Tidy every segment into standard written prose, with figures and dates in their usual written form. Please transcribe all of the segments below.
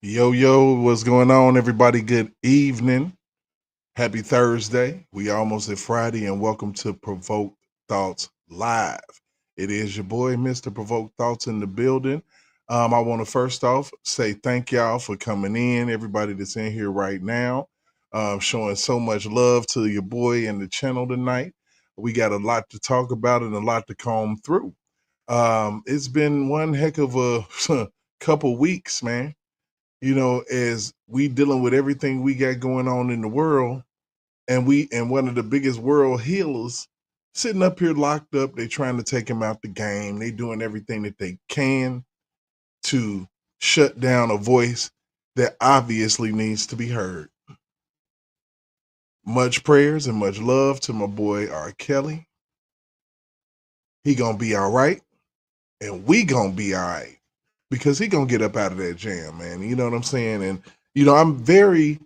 Yo, yo, what's going on, everybody? Good evening. Happy Thursday. We almost at Friday, and welcome to Provoke Thoughts Live. It is your boy, Mr. Provoke Thoughts, in the building. I want to first off say thank y'all for coming in, everybody that's in here right now, showing so much love to your boy and the channel tonight. We got a lot to talk about and a lot to comb through. It's been one heck of a couple weeks, man, as we dealing with everything we got going on in the world, and one of the biggest world healers sitting up here locked up. They trying to take him out the game. They doing everything that they can to shut down a voice that obviously needs to be heard. Much prayers and much love to my boy R. Kelly. He gonna be all right, and we gonna be all right because he gonna get up out of that jam, man. You know what I'm saying? And I'm very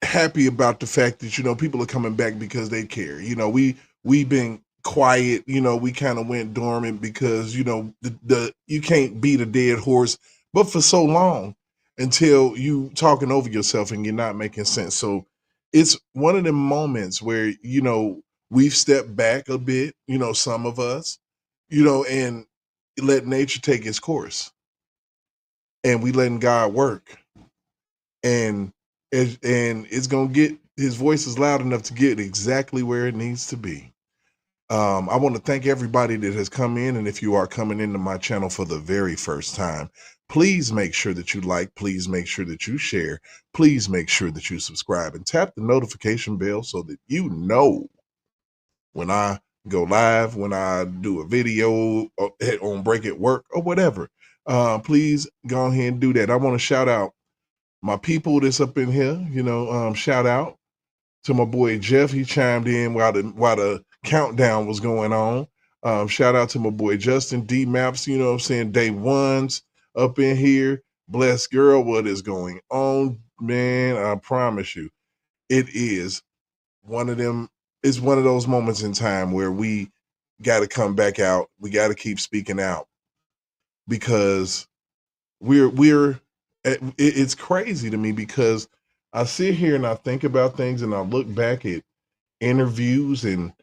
happy about the fact that people are coming back because they care. We've been quiet. We kind of went dormant because the you can't beat a dead horse, but for so long until you talking over yourself and you're not making sense. So it's one of them moments where we've stepped back a bit. Some of us, and let nature take its course, and we letting God work, and it's gonna get, his voice is loud enough to get exactly where it needs to be. I want to thank everybody that has come in, and if you are coming into my channel for the very first time, please make sure that you like, please make sure that you share, please make sure that you subscribe and tap the notification bell so that you know when I go live, when I do a video on break at work or whatever. Please go ahead and do that. I want to shout out my people that's up in here. Shout out to my boy Jeff. He chimed in while the countdown was going on. Shout out to my boy Justin D Maps. You know what I'm saying? Day ones up in here. Bless girl, what is going on, man? I promise you, it is one of them. It's one of those moments in time where we got to come back out. We got to keep speaking out because we're it's crazy to me because I sit here and I think about things and I look back at interviews and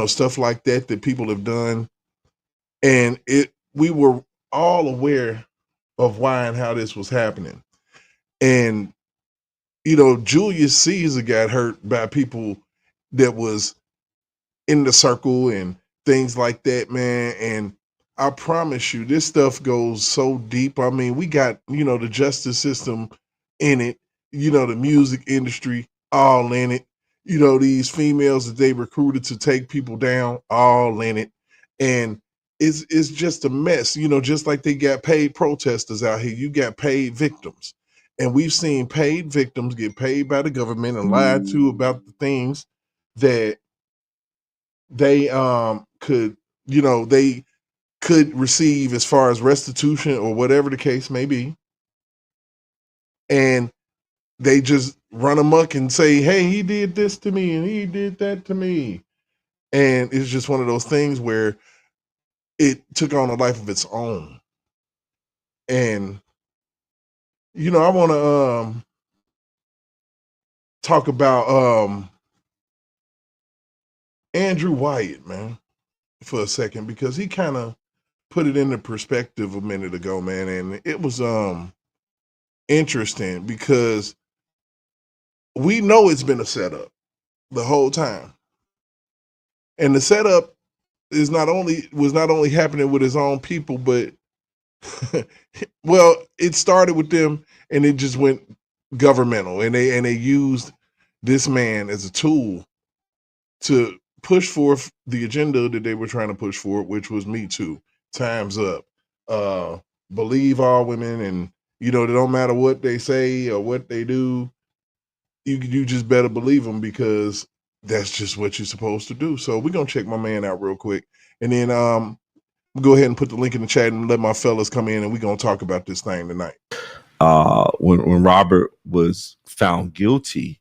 stuff like that people have done, and we were all aware of why and how this was happening. And Julius Caesar got hurt by people that was in the circle and things like that, man. And I promise you, this stuff goes so deep. I mean, we got, the justice system in it, the music industry all in it, these females that they recruited to take people down all in it. And it's just a mess, just like they got paid protesters out here, you got paid victims. And we've seen paid victims get paid by the government and lied to about the things that they they could receive as far as restitution or whatever the case may be, and they just run amok and say, hey, he did this to me and he did that to me. And it's just one of those things where it took on a life of its own. And I want to talk about Andrew Wyatt, man, for a second, because he kind of put it into perspective a minute ago, man. And it was interesting because we know it's been a setup the whole time. And the setup was not only happening with his own people, but well, it started with them and it just went governmental, and they used this man as a tool to push forth the agenda that they were trying to push forward, which was Me Too, Time's Up, believe all women, and it don't matter what they say or what they do, you just better believe them because that's just what you're supposed to do. So we're gonna check my man out real quick, and then we'll go ahead and put the link in the chat and let my fellas come in, and we're gonna talk about this thing tonight. When Robert was found guilty,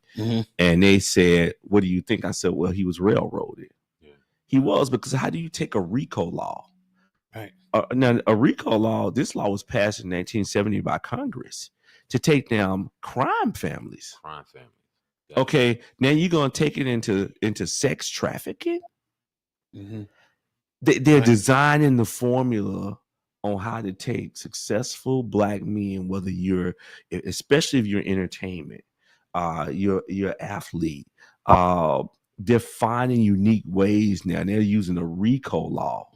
and they said, "What do you think?" I said, "Well, he was railroaded." Yeah. He was, because how do you take a RICO law? Right. Now, a RICO law, this law was passed in 1970 by Congress. to take down crime families. Crime families. Okay, now you're gonna take it into sex trafficking. Mm-hmm. They're designing the formula on how to take successful black men, whether you're, especially if you're entertainment, you're athlete. They're finding unique ways now. They're using a RICO law.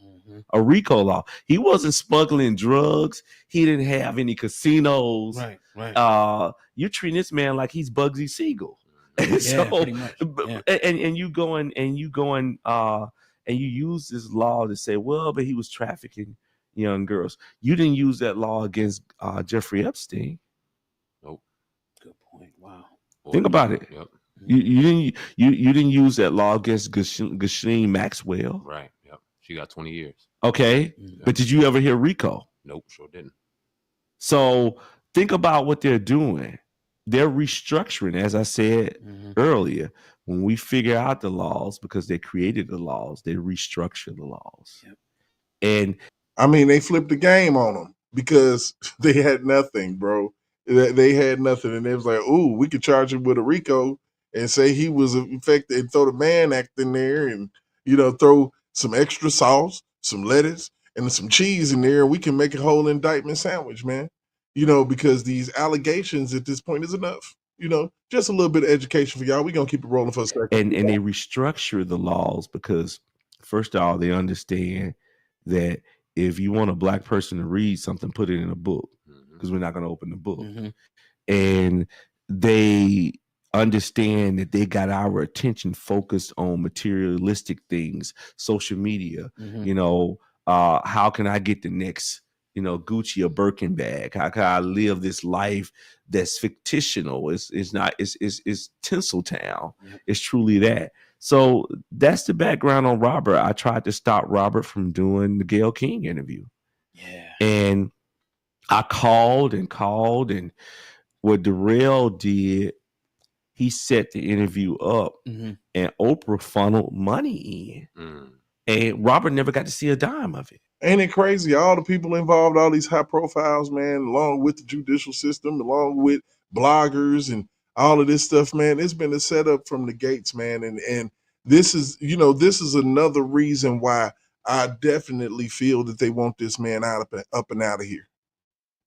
A RICO law. He wasn't smuggling drugs. He didn't have any casinos. Right. You're treating this man like he's Bugsy Siegel. Yeah, So, pretty much. Yeah. and you use this law to say, well, but he was trafficking young girls. You didn't use that law against Jeffrey Epstein. Nope. Good point. Wow. Think about it. Yep. You didn't use that law against Ghislaine Maxwell. Right. Yep. She got 20 years. Okay. But did you ever hear RICO? Nope, sure didn't. So think about what they're doing. They're restructuring, as I said earlier. When we figure out the laws, because they created the laws, they restructure the laws. Yep. And I mean, they flipped the game on them because they had nothing, bro. They had nothing, and they was like, "Ooh, we could charge him with a RICO and say he was infected, and throw the Mann Act in there, and throw some extra sauce, some lettuce, and some cheese in there, and we can make a whole indictment sandwich, man." Because these allegations at this point is enough. Just a little bit of education for y'all. We're gonna keep it rolling for a second. And they restructure the laws because, first of all, they understand that if you want a black person to read something, put it in a book, because we're not going to open the book. And they understand that they got our attention focused on materialistic things, social media. How can I get the next Gucci or Birkin bag? How can I live this life that's fictional? It's Tinseltown. It's truly that. So that's the background on Robert. I tried to stop Robert from doing the Gayle King interview. Yeah. And I called, and what Darrell did, he set the interview up, and Oprah funneled money in. And Robert never got to see a dime of it. Ain't it crazy? All the people involved, all these high profiles, man, along with the judicial system, along with bloggers and all of this stuff, man, it's been a setup from the gates, man. And this is, this is another reason why I definitely feel that they want this man up and out of here.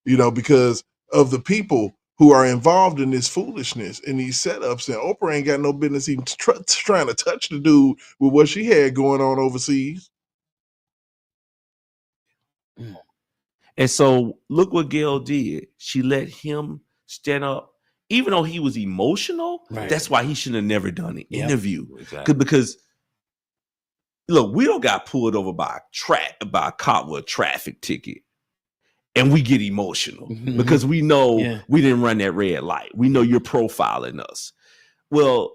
Because of the people who are involved in this foolishness and these setups. And Oprah ain't got no business even trying to touch the dude with what she had going on overseas. And so look what Gayle did. She let him stand up, even though he was emotional. Right. That's why he should have never done an interview. Exactly. Because look, we don't got pulled over by a cop with a traffic ticket, and we get emotional because we know we didn't run that red light. We know you're profiling us. Well,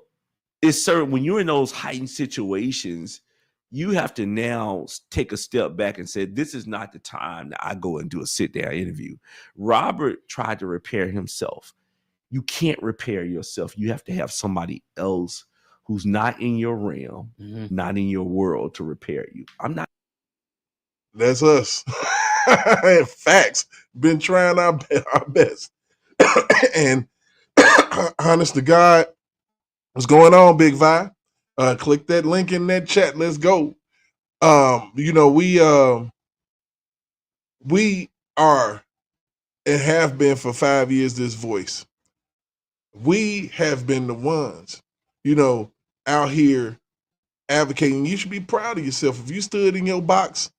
it's certain when you're in those heightened situations, you have to now take a step back and say, this is not the time that I go and do a sit-down interview. Robert tried to repair himself. You can't repair yourself. You have to have somebody else who's not in your realm, not in your world to repair you. I'm not. That's us. Facts. Been trying our best. And honest to God, what's going on, Big Vi? Click that link in that chat. Let's go. We are and have been for 5 years this voice. We have been the ones, out here advocating. You should be proud of yourself. If you stood in your box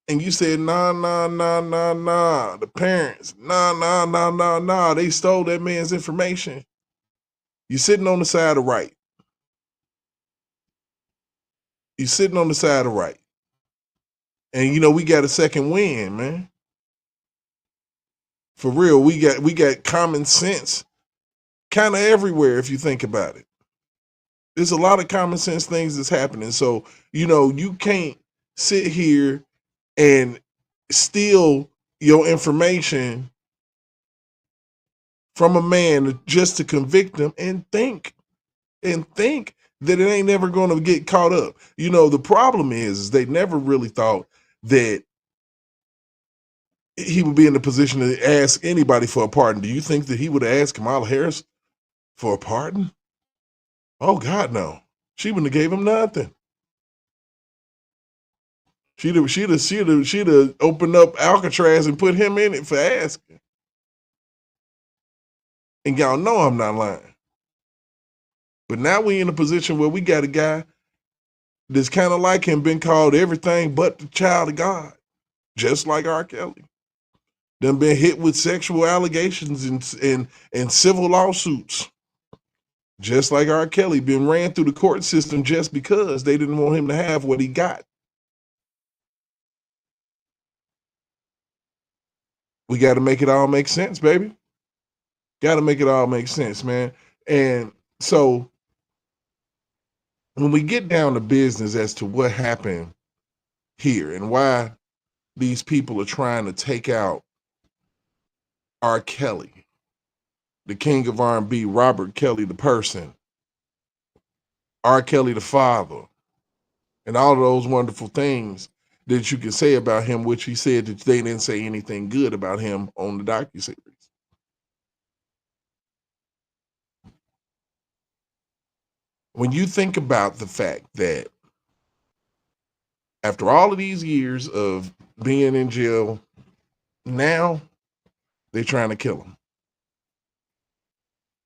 and you said, nah, the parents, nah, they stole that man's information. You're sitting on the side of right. You're sitting on the side of right. And we got a second win, man. For real, we got common sense kind of everywhere if you think about it. There's a lot of common sense things that's happening. So, you can't sit here and steal your information from a man just to convict him and think that it ain't never going to get caught up. The problem is they never really thought that he would be in the position to ask anybody for a pardon. Do you think that he would have asked Kamala Harris for a pardon? Oh God, no. She wouldn't have gave him nothing. She'd have opened up Alcatraz and put him in it for asking. And y'all know I'm not lying. But now we in a position where we got a guy that's kind of like him, been called everything but the child of God, just like R. Kelly. Done been hit with sexual allegations and civil lawsuits, just like R. Kelly. Been ran through the court system just because they didn't want him to have what he got. We got to make it all make sense, baby. Got to make it all make sense, man. And so when we get down to business as to what happened here and why these people are trying to take out R. Kelly, the king of R&B, Robert Kelly, the person, R. Kelly, the father, and all of those wonderful things that you can say about him, which he said that they didn't say anything good about him on the docuseries. When you think about the fact that after all of these years of being in jail, now they're trying to kill him.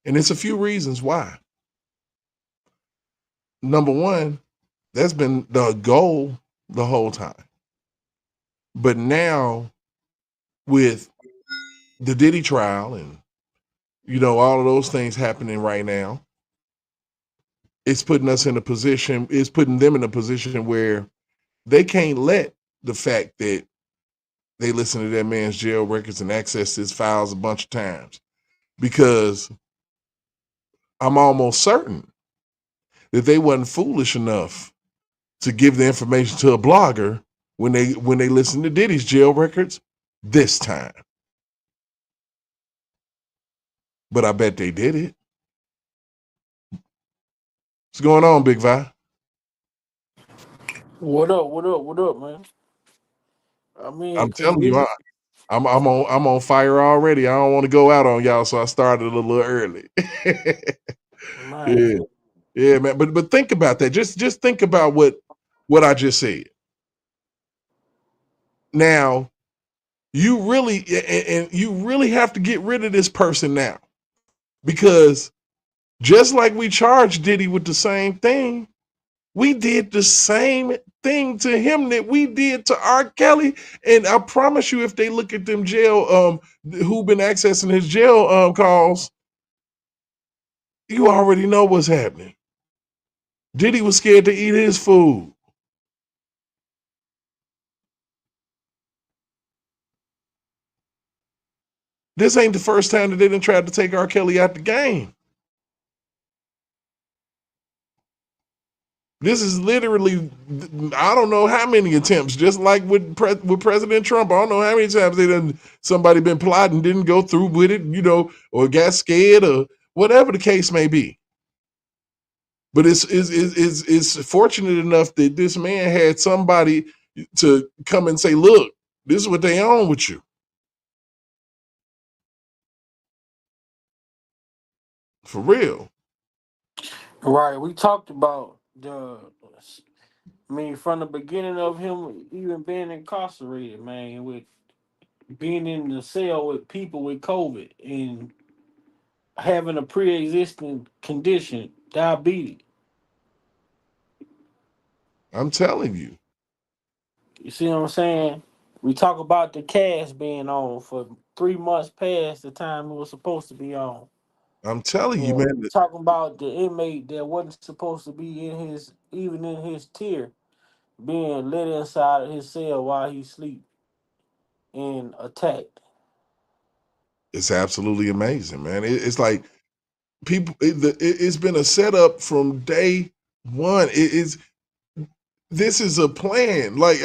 And it's a few reasons why. Number one, that's been the goal the whole time. But now with the Diddy trial and, all of those things happening right now, it's putting them in a position where they can't let the fact that they listen to that man's jail records and access his files a bunch of times, because I'm almost certain that they wasn't foolish enough to give the information to a blogger when they listen to Diddy's jail records this time. But I bet they did it. What's going on, Big Vi? What up? What up? What up, man? I mean, I'm cause telling you, I'm on fire already. I don't want to go out on y'all, so I started a little early. man, Yeah, man. But think about that. Just think about what I just said. Now, you really have to get rid of this person now, because just like we charged Diddy with the same thing, we did the same thing to him that we did to R. Kelly. And I promise you, if they look at them jail, who been accessing his jail calls, you already know what's happening. Diddy was scared to eat his food. This ain't the first time that they done tried to take R. Kelly out the game. This is literally, I don't know how many attempts, just like with President Trump. I don't know how many times somebody been plotting, didn't go through with it, or got scared or whatever the case may be. But it's fortunate enough that this man had somebody to come and say, look, this is what they own with you. For real. right? We talked about from the beginning of him even being incarcerated, man, with being in the cell with people with COVID and having a pre-existing condition, diabetes. I'm telling you. You see what I'm saying? We talk about the cast being on for 3 months past the time it was supposed to be on. I'm telling you, Yeah, man. we talking about the inmate that wasn't supposed to be even in his tier, being let inside of his cell while he sleep and attacked. It's absolutely amazing, man. It's like people. It's been a setup from day one. This is a plan. Like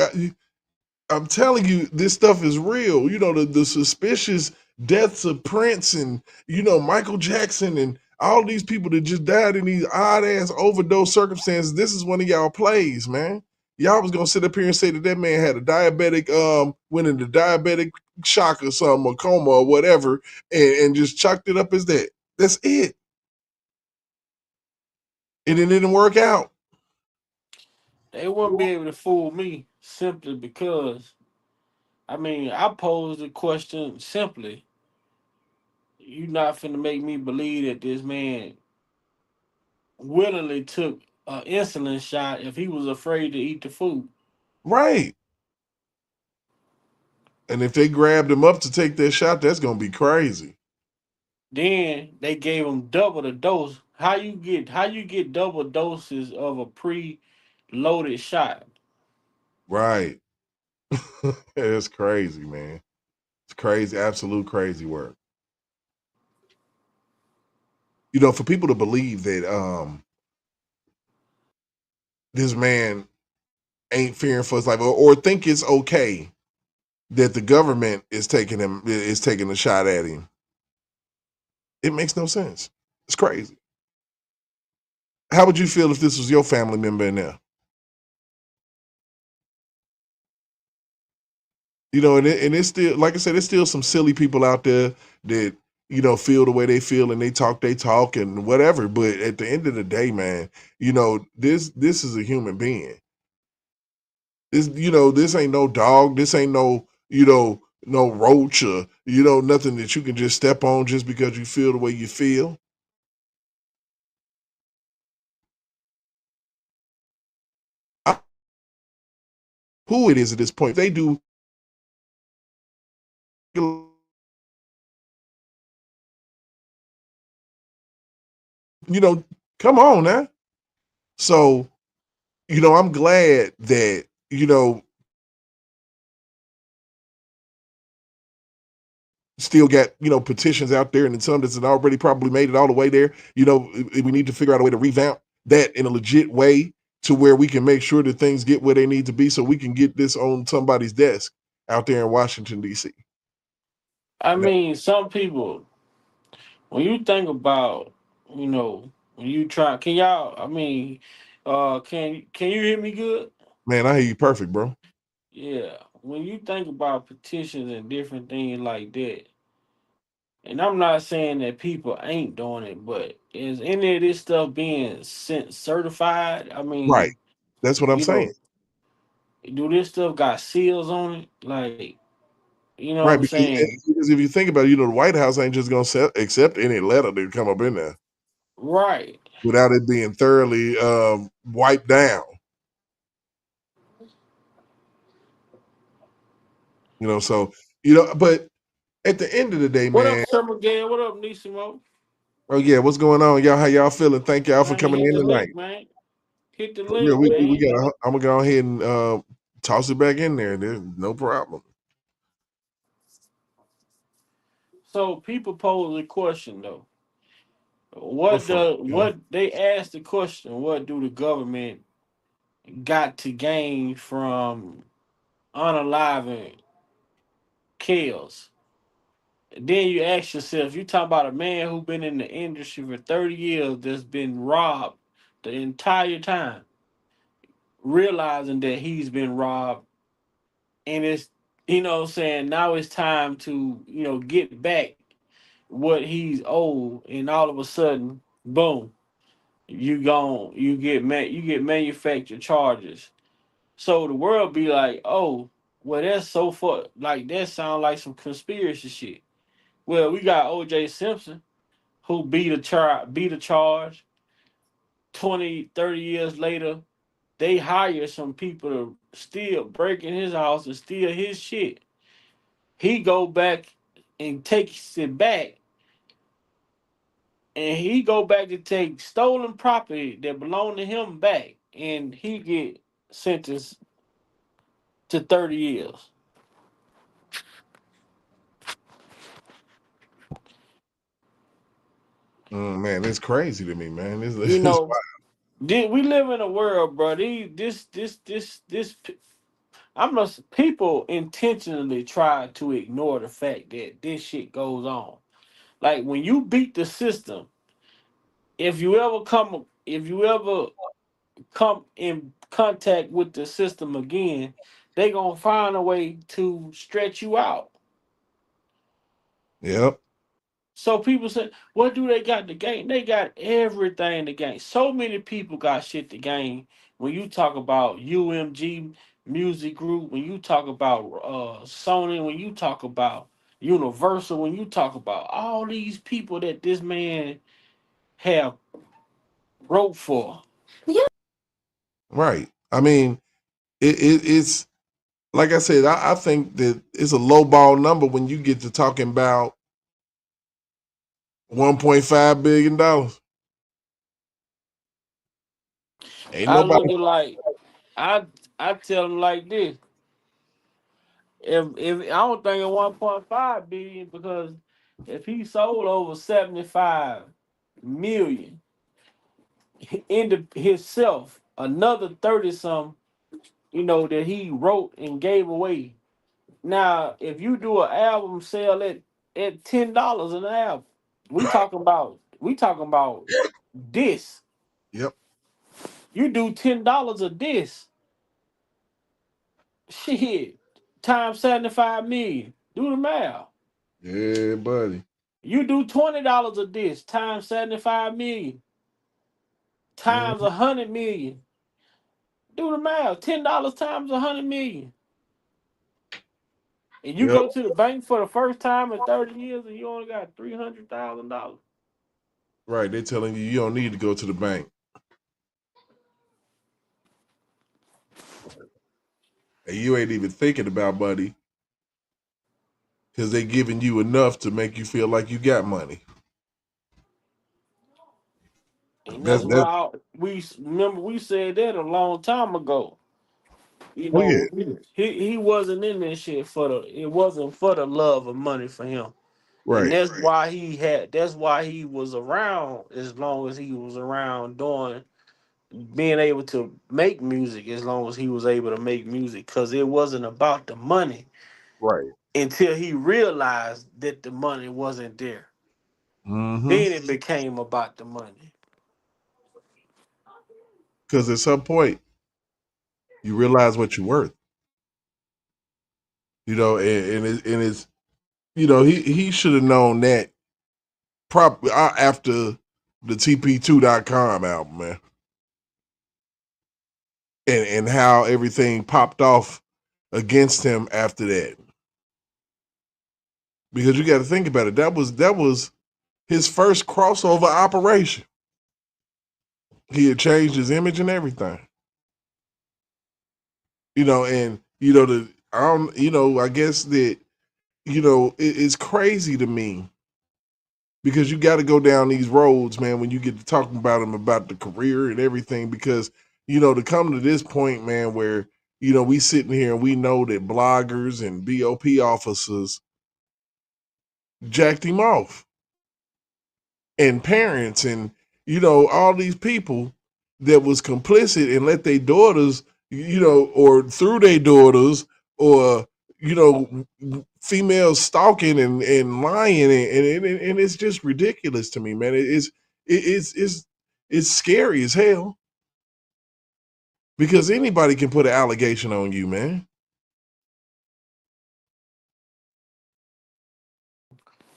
I'm telling you, this stuff is real. The suspicious deaths of Prince and Michael Jackson and all these people that just died in these odd ass overdose circumstances. This is one of y'all plays, man. Y'all was gonna sit up here and say that that man had a diabetic, went into diabetic shock or something, or coma or whatever, and just chucked it up as that. That's it. And it didn't work out. They wouldn't be able to fool me simply because I mean I posed the question simply. You not finna make me believe that this man willingly took an insulin shot if he was afraid to eat the food. Right. And if they grabbed him up to take that shot, that's gonna be crazy. Then they gave him double the dose. How you get double doses of a pre-loaded shot? Right. It's crazy, man. It's crazy, absolute crazy work. You know, for people to believe that this man ain't fearing for his life, or think it's okay that the government is taking a shot at him. It makes no sense. It's crazy. How would you feel if this was your family member in there? You know, and it's still, like I said, there's still some silly people out there that, feel the way they feel and they talk and whatever. But at the end of the day, man, this is a human being. This ain't no dog. This ain't no roach or, nothing that you can just step on just because you feel the way you feel. Who it is at this point? They do, come on now. So, I'm glad that, still got, petitions out there, and some that's already probably made it all the way there. We need to figure out a way to revamp that in a legit way to where we can make sure that things get where they need to be so we can get this on somebody's desk out there in Washington, D.C. I mean, some people, when you think about, when you try, can y'all? I mean, can you hear me good? Man, I hear you perfect, bro. Yeah. When you think about petitions and different things like that, and I'm not saying that people ain't doing it, but is any of this stuff being sent certified? I Right. mean, That's what I'm you saying. know, do this stuff got seals on it? Like, you know what Right. I'm Because, saying? because if you think about it, the White House ain't just going to accept any letter that come up in there Right. without it being thoroughly wiped down. So, but at the end of the day, What up, man. Summer Gale? What up, Nisimo? Oh yeah, what's going on, y'all? How y'all feeling? Thank y'all for Man, coming hit in the tonight. link, man. Hit the For real, link, we man. got. I'm gonna go ahead and toss it back in there. There's no problem. So people pose a question though. Go for it. What they asked the question, what do the government got to gain from unaliving kills? Then you ask yourself, you talk about a man who been in the industry for 30 years that's been robbed the entire time, realizing that he's been robbed, and it's what I'm saying, now it's time to, get back what he's owed, and all of a sudden, boom, you get manufactured charges. So the world be like, oh, well, that's so far, like that sound like some conspiracy shit. Well, we got OJ Simpson who beat a charge 20, 30 years later. They hire some people to steal, break in his house and steal his shit. He go back and takes it back, and he go back to take stolen property that belonged to him back, and he get sentenced to 30 years. Man, it's crazy to me, man. You It's know, we live in a world, bro. This. I'm not. People intentionally try to ignore the fact that this shit goes on. Like when you beat the system, if you ever come in contact with the system again, they gonna find a way to stretch you out. Yep. So people say, what do they got to gain? They got everything to gain. So many people got shit to gain. When you talk about UMG Music Group, when you talk about Sony, when you talk about Universal, when you talk about all these people that this man have wrote for. Right. I mean, it's like I said. I think that it's a low ball number when you get to talking about $1.5 billion. Ain't I nobody look at like I I tell them like this. If I don't think it's 1.5 billion because if he sold over 75 million into himself, another 30 some, that he wrote and gave away. Now, if you do an album sale at $10 an album, we talking about this. Yep. You do $10 a disc, shit, times 75 million. Do the math. Yeah, buddy. You do $20 a disc times 75 million times Mhm. 100 million. Do the math. $10 times 100 million. And you Yep. go to the bank for the first time in 30 years and you only got $300,000. Right. They're telling you don't need to go to the bank, and you ain't even thinking about money because they giving you enough to make you feel like you got money. And That's that's that. why we remember we said that a long time ago. Oh yeah. He wasn't in this shit it wasn't for the love of money for him. And Right. that's why he was around as long as he was around doing being able to make music as long as he was able to make music because it wasn't about the money Right. until he realized that the money wasn't there. Mm-hmm. Then it became about the money. Because at some point you realize what you're worth. And it's he should have known that probably after the TP2.com album, man, and how everything popped off against him after that. Because you got to think about it. That was his first crossover operation. He had changed his image and everything. And the I don't I guess that it's crazy to me because you got to go down these roads, man, when you get to talking about him about the career and everything. Because to come to this point, man, where we sitting here and we know that bloggers and BOP officers jacked him off, and parents, and all these people that was complicit and let their daughters, or through their daughters, or females stalking and lying, and it's just ridiculous to me, man. It's scary as hell because anybody can put an allegation on you, man.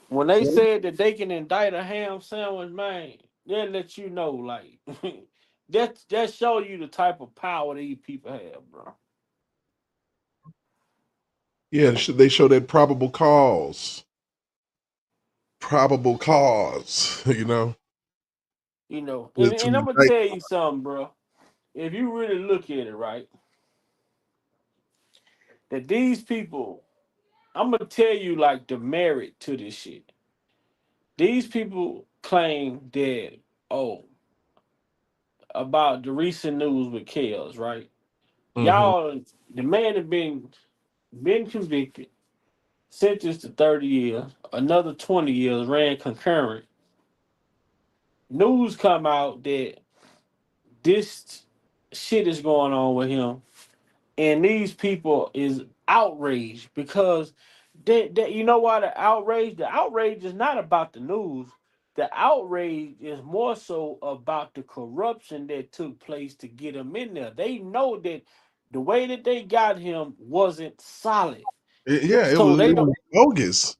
When they said that they can indict a ham sandwich, man, they let you know, like that show you the type of power these people have, bro. Yeah, they show that probable cause, to And I'm gonna indict. tell you something, bro. If you really look at it, right, that these people, I'm gonna tell you like the merit to this shit. These people claim that, oh, about the recent news with Kels, right? Mm-hmm. Y'all, the man has been convicted, sentenced to 30 years, another 20 years ran concurrent. News come out that this shit is going on with him, and these people is outraged because you know why the outrage? The outrage is not about the news. the outrage is more so about the corruption that took place to get him in there. They know that the way that they got him wasn't solid, Yeah, it so was they it don't. was bogus.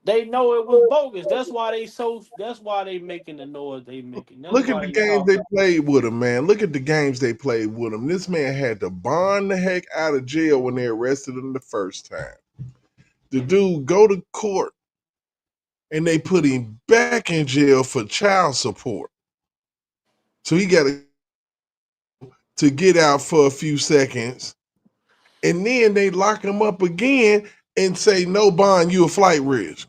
They know it was bogus. That's why they so. That's why they making the noise they making. That's Look at why the they games talk. they played with him, man. Look at the games they played with him. This man had to bond the heck out of jail when they arrested him the first time. The dude go to court and they put him back in jail for child support. So he got to get out for a few seconds, and then they lock him up again and say no bond, you a flight risk.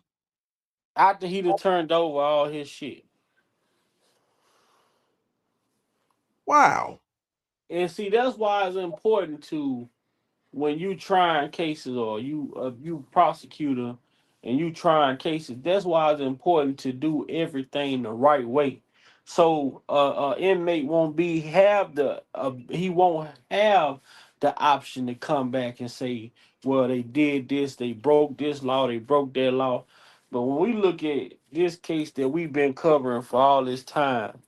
After he done turned over all his shit. Wow. And see, that's why it's important to when you trying cases or you prosecutor and you trying cases. That's why it's important to do everything the right way. So inmate won't be have the he won't have the option to come back and say, well, they did this, they broke this law, they broke that law. But when we look at this case that we've been covering for all this time,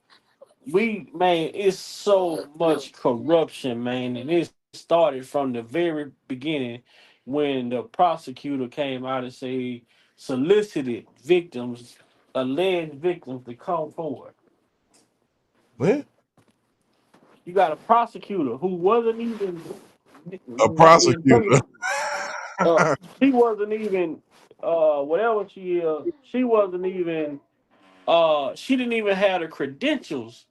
we man, it's so much corruption, man, and it started from the very beginning when the prosecutor came out and say solicited victims, alleged victims to come forward. What? You got a prosecutor who wasn't even A not being prosecutor. paid. Uh, she wasn't even whatever she is. She wasn't even she didn't even have the credentials.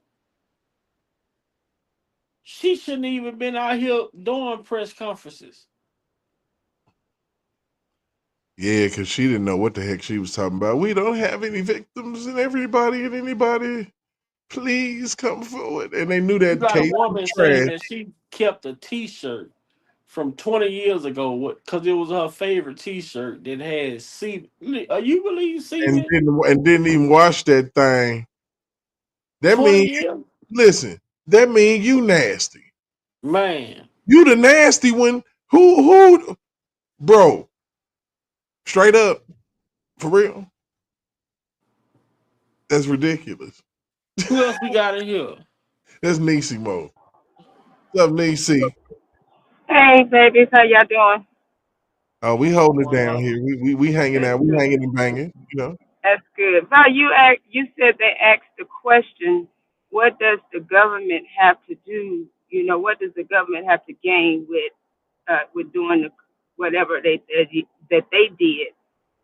She shouldn't even been out here doing press conferences. Yeah, because she didn't know what the heck she was talking about. We don't have any victims and anybody, please come forward. And they knew You that got a case was woman saying trash. that she kept a T-shirt from 20 years ago because it was her favorite T-shirt that had semen. You believe And semen? didn't even watch that thing. That 20 means years, listen, that means you nasty. man. You the nasty one. Who bro, straight up, for real. That's ridiculous. Who else we got in here? That's Nisi Mo. What's up, Nisi? Hey, babies, how y'all doing? Oh, we holding it Going down on. here. We hanging That's out. We good. hanging and banging, you know. That's good. Val, you said they asked the question, what does the government have to do? You know, what does the government have to gain with doing whatever that they did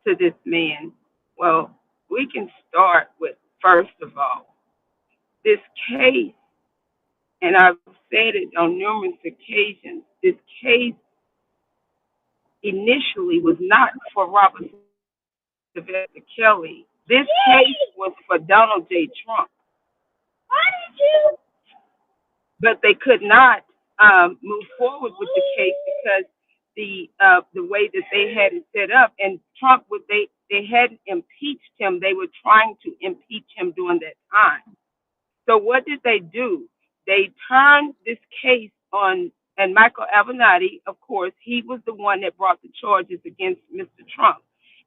to this man? Well, we can start with first of all, this case, and I've said it on numerous occasions. This case initially was not for Robert Sylvester Kelly. This case was for Donald J. Trump, but they could not move forward with the case because the way that they had it set up, and Trump would they hadn't impeached him. They were trying to impeach him during that time. So what did they do? They turned this case on, and Michael Avenatti, of course, he was the one that brought the charges against Mr. Trump.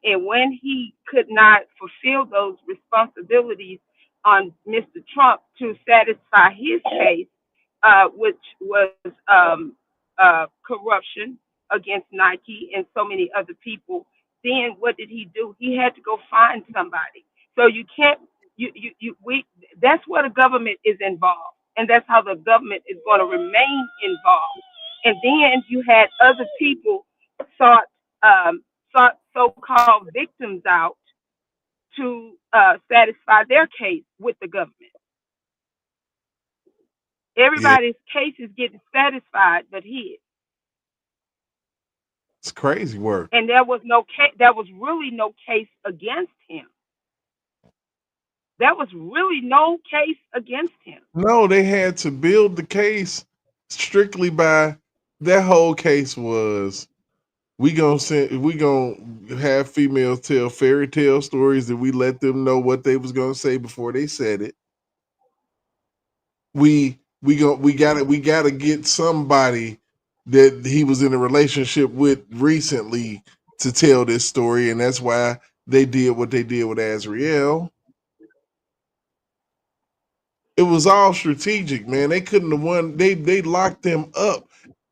And when he could not fulfill those responsibilities on Mr. Trump to satisfy his case, which was corruption against Nike and so many other people, then what did he do? He had to go find somebody. So you can't we that's where the government is involved, and that's how the government is going to remain involved. And then you had other people sought sought so-called victims out to satisfy their case with the government. Yeah, Everybody's case is getting satisfied, but his. it's crazy work. And there was no case. There was really no case against him. There was really no case against him. No, they had to build the case strictly by that whole case was we gonna have females tell fairy tale stories that we let them know what they was gonna say before they said it. We gotta get somebody that he was in a relationship with recently to tell this story, and that's why they did what they did with Azriel. It was all strategic, man. They couldn't have won. They locked them up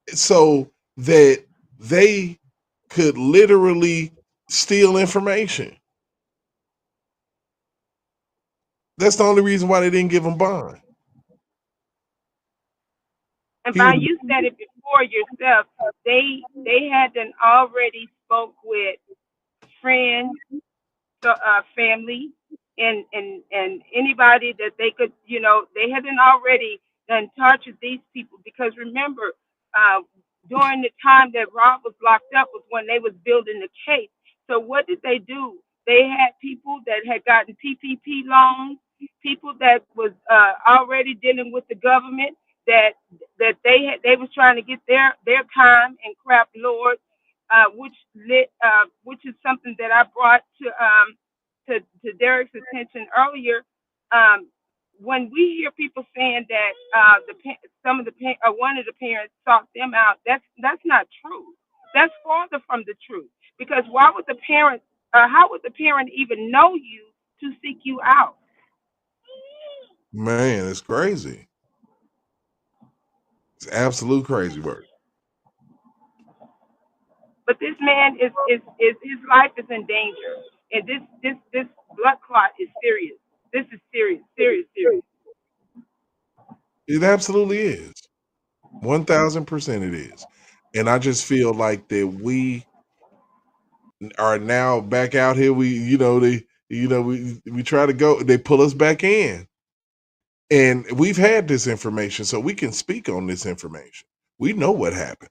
so that they could literally steal information. That's the only reason why they didn't give him bond. And He by was you said it before yourself, they had done already spoke with friends, family, and anybody that they could, they hadn't already done touch with these people because remember, uh, during the time that Rob was locked up was when they was building the case. So what did they do? They had people that had gotten PPP loans, people that was already dealing with the government that they was trying to get their time and crap lord, which is something that I brought to Derek's attention earlier. Um, when we hear people saying that some of the one of the parents sought them out, that's not true. That's farther from the truth. Because why would the parent? How would the parent even know you to seek you out? man, it's crazy. It's absolute crazy work. But this man is his life is in danger, and this blood clot is serious. This is serious, serious, serious. It absolutely is. 1000% it is. And I just feel like that we are now back out here. We try to go, they pull us back in. And we've had this information, so we can speak on this information. We know what happened.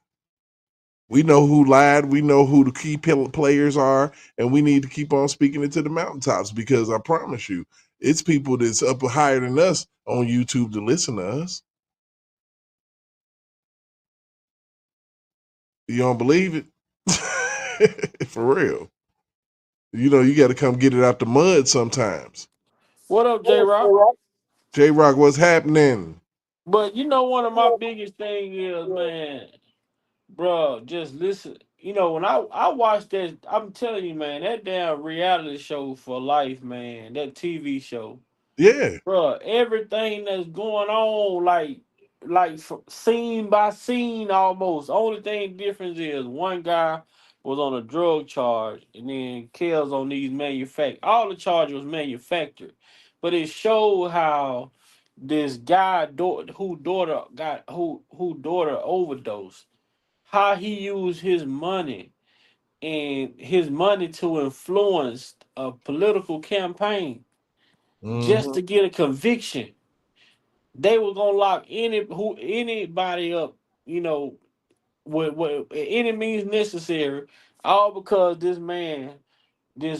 We know who lied. We know who the key players are, and we need to keep on speaking it to the mountaintops because I promise you, it's people that's up higher than us on YouTube to listen to us. You don't believe it? For real. You got to come get it out the mud sometimes. What up, J Rock? J Rock, what's happening? But one of my biggest thing is, man, bro, just listen. When I watched that, I'm telling you, man, that damn reality show for life, man, that TV show, Yeah. bro, everything that's going on, like scene by scene, almost. Only thing difference is one guy was on a drug charge, and then Kel's on these all the charges was manufactured, but it showed how this guy who daughter overdosed, how he used his money to influence a political campaign just to get a conviction. They were gonna lock anybody up, with any means necessary, all because this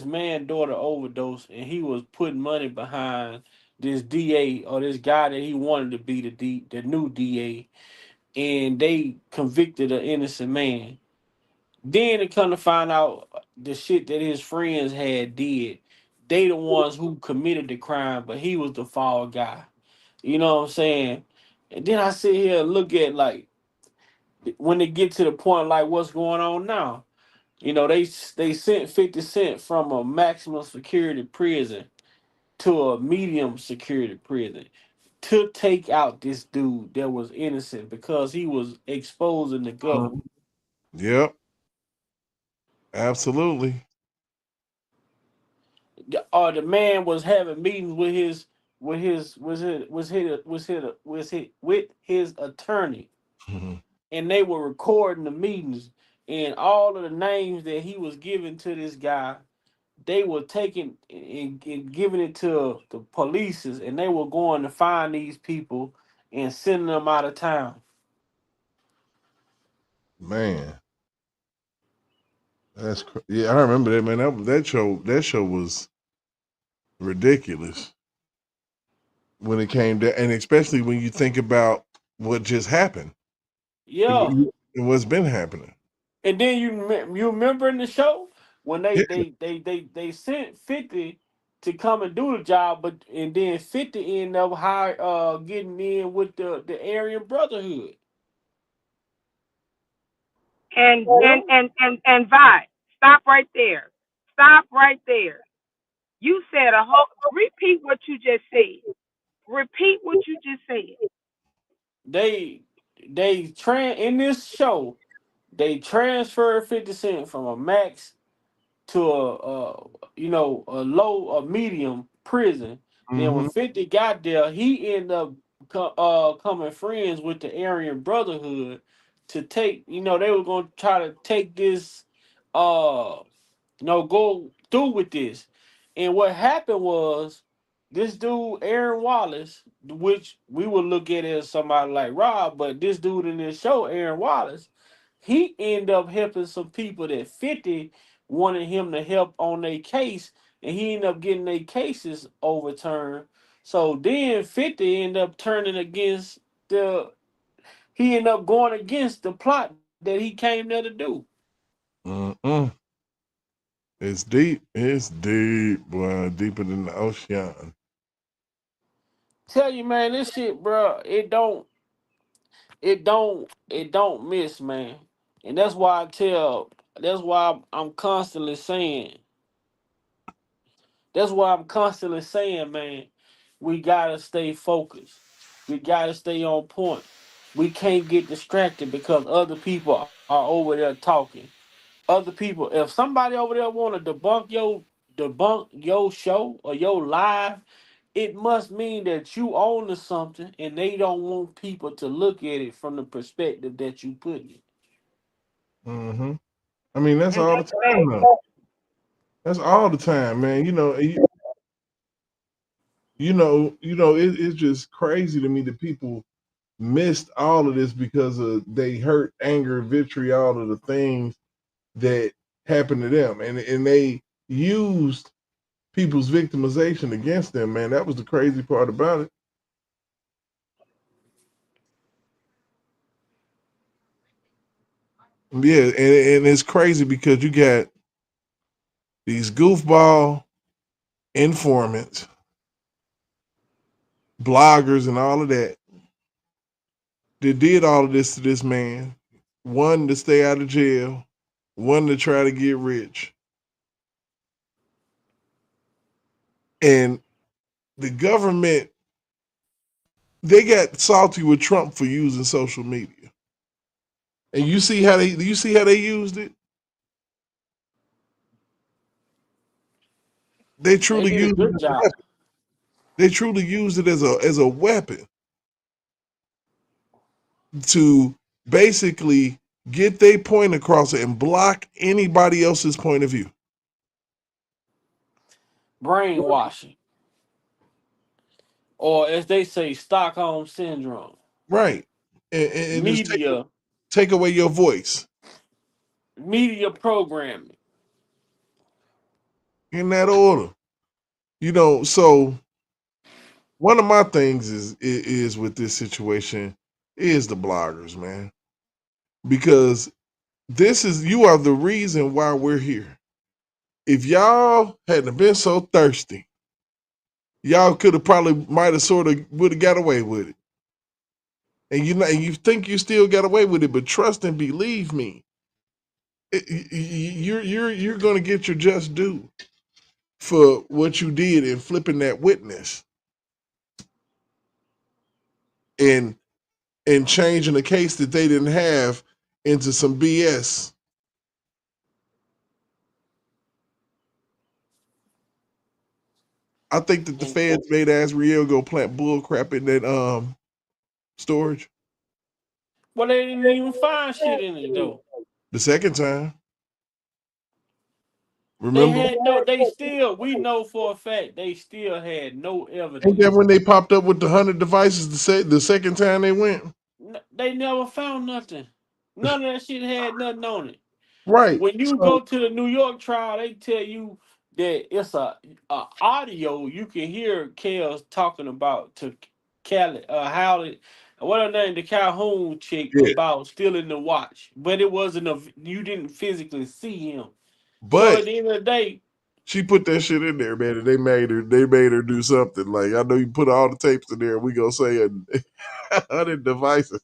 man daughter overdosed, and he was putting money behind this DA, or this guy that he wanted to be the new DA, and they convicted an innocent man. Then they come to find out the shit that his friends had did. They the ones who committed the crime, but he was the fall guy. You know what I'm saying? And then I sit here and look at, like, when they get to the point like what's going on now. They sent 50 Cent from a maximum security prison to a medium security prison to take out this dude that was innocent because he was exposing the government. Yep. Absolutely. Or the man was having meetings with his attorney, and they were recording the meetings, and all of the names that he was giving to this guy, they were taking and giving it to the police, and they were going to find these people and sending them out of town. Man, yeah. I remember that, man. That show was ridiculous when it came to, and especially when you think about what just happened Yeah. and what's been happening. And then you remember in the show when they Yeah. they they they, they sent 50 to come and do the job, and then 50 ended up getting in with the Aryan Brotherhood. And Vi, stop right there. Stop right there. You said a whole. Repeat what you just said. Repeat what you just said. They in this show they transferred 50 Cent from a max to a low a medium prison. Then when Mm-hmm. 50 got there, he ended up coming friends with the Aryan Brotherhood to take, they were gonna try to take this uh go through with this. And what happened was this dude, Aaron Wallace, which we would look at as somebody like Rob, but this dude in this show, Aaron Wallace, he ended up helping some people that 50 wanted him to help on their case, and he ended up getting their cases overturned. So then 50 ended up turning against he ended up going against the plot that he came there to do. Mm-mm. It's deep. It's deep, boy. Deeper than the ocean. Tell you, man, this shit, bro, it don't miss, man. And that's why I'm constantly saying, man, we gotta stay focused. We gotta stay on point. We can't get distracted because other people are over there talking. Other people, if somebody over there want to debunk your show or your live, it must mean that you own to something and they don't want people to look at it from the perspective that you put it. Mm-hmm. I mean, that's And all the that's time, fact. though. That's all the time, man. It's just crazy to me that people missed all of this because of they hurt, anger, vitriol of the things that happened to them, and they used people's victimization against them. Man, that was the crazy part about it. Yeah, and it's crazy because you got these goofball informants, bloggers, and all of that did all of this to this man. One to stay out of jail, one to try to get rich, and the government they got salty with Trump for using social media. And you see how they used it? They They truly did a used it good as a job. weapon. They truly used it as a weapon to basically get their point across and block anybody else's point of view. Brainwashing, or as they say, Stockholm syndrome. Right. And just Media, take away your voice media programming. in that order. So one of my things is with this situation is the bloggers, man. Because you are the reason why we're here. If y'all hadn't been so thirsty, y'all could have probably might have sort of would have got away with it. And you think you still got away with it, but trust and believe me, you're going to get your just due for what you did in flipping that witness and changing a case that they didn't have into some BS. I think that the And feds made Asriel go plant bull crap in that storage well, they didn't even find shit in it though. the second time. They Remember? had no. They still. We know for a fact they still had no Ain't that evidence. when they popped up with the 100 devices the second time they went? They never found nothing. None of that shit had nothing on it. Right. When you So go to the New York trial, they tell you that it's a audio you can hear Kels talking about to Callie, Howlett, what her name, the Calhoun chick yeah, about stealing the watch, but it wasn't you didn't physically see him. So but at the end of the day, she put that shit in there, man, and they made her do something. Like I know you put all the tapes in there. We gonna say 100 devices.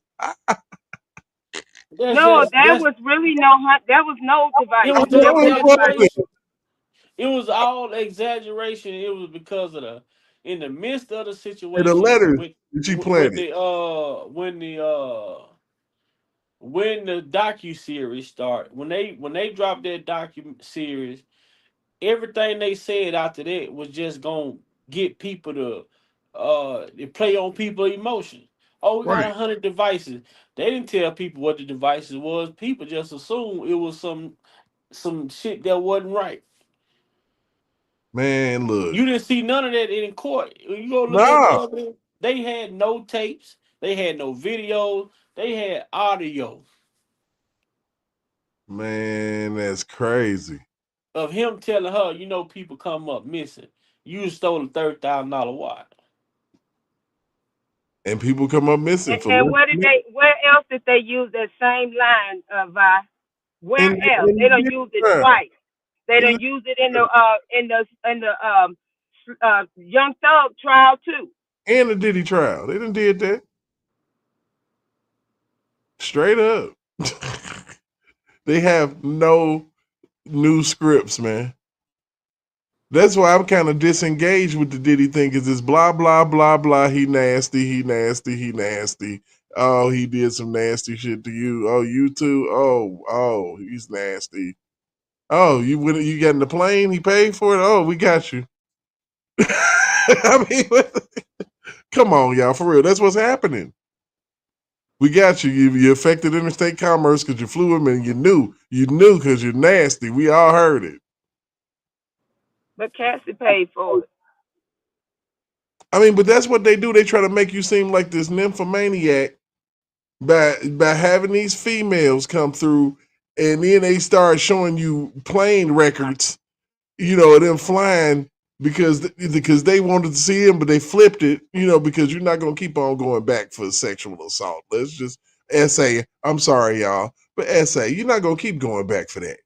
that's No, just that that's was really no hunt. That was no it device. was the There was no device. exaggeration. It was all exaggeration. It was because of in the midst of the And the situation letters with that she when planted. the docu series start, when they dropped that docu series, everything they said after that was just gonna get people to play on people's emotions. Oh, we got Right. 100 devices. They didn't tell people what the devices was. People just assumed it was some shit that wasn't right. Man, look. You didn't see none of that in court. When you go look at the Nah, evidence, they had no tapes, they had no videos, they had audio man, that's crazy. of him telling her, people come up missing. You stole a $30,000 watch. And people come up missing for And less where than did that. where else did they use that same line, Vi? Where else? And They the don't ditty use it trial. twice. They In don't use it in the Young Thug trial too. the Diddy trial. They done did that. Straight up. They have no new scripts, man. That's why I'm kind of disengaged with the Diddy thing, because it's blah, blah, blah, blah. He nasty, he nasty, he nasty. Oh, he did some nasty shit to you. Oh, you too? Oh, he's nasty. Oh, you got in the plane? He paid for it? Oh, we got you. I mean, come on, y'all, for real. That's what's happening. We got you. You affected interstate commerce because you flew him and you knew because you're nasty. We all heard it. But Cassie paid for it. I mean, but that's what they do. They try to make you seem like this nymphomaniac by having these females come through, and then they start showing you plane records, of them flying because they wanted to see him, but they flipped it, because you're not gonna keep on going back for sexual assault. Let's just essay. I'm sorry, y'all, but essay. You're not gonna keep going back for that.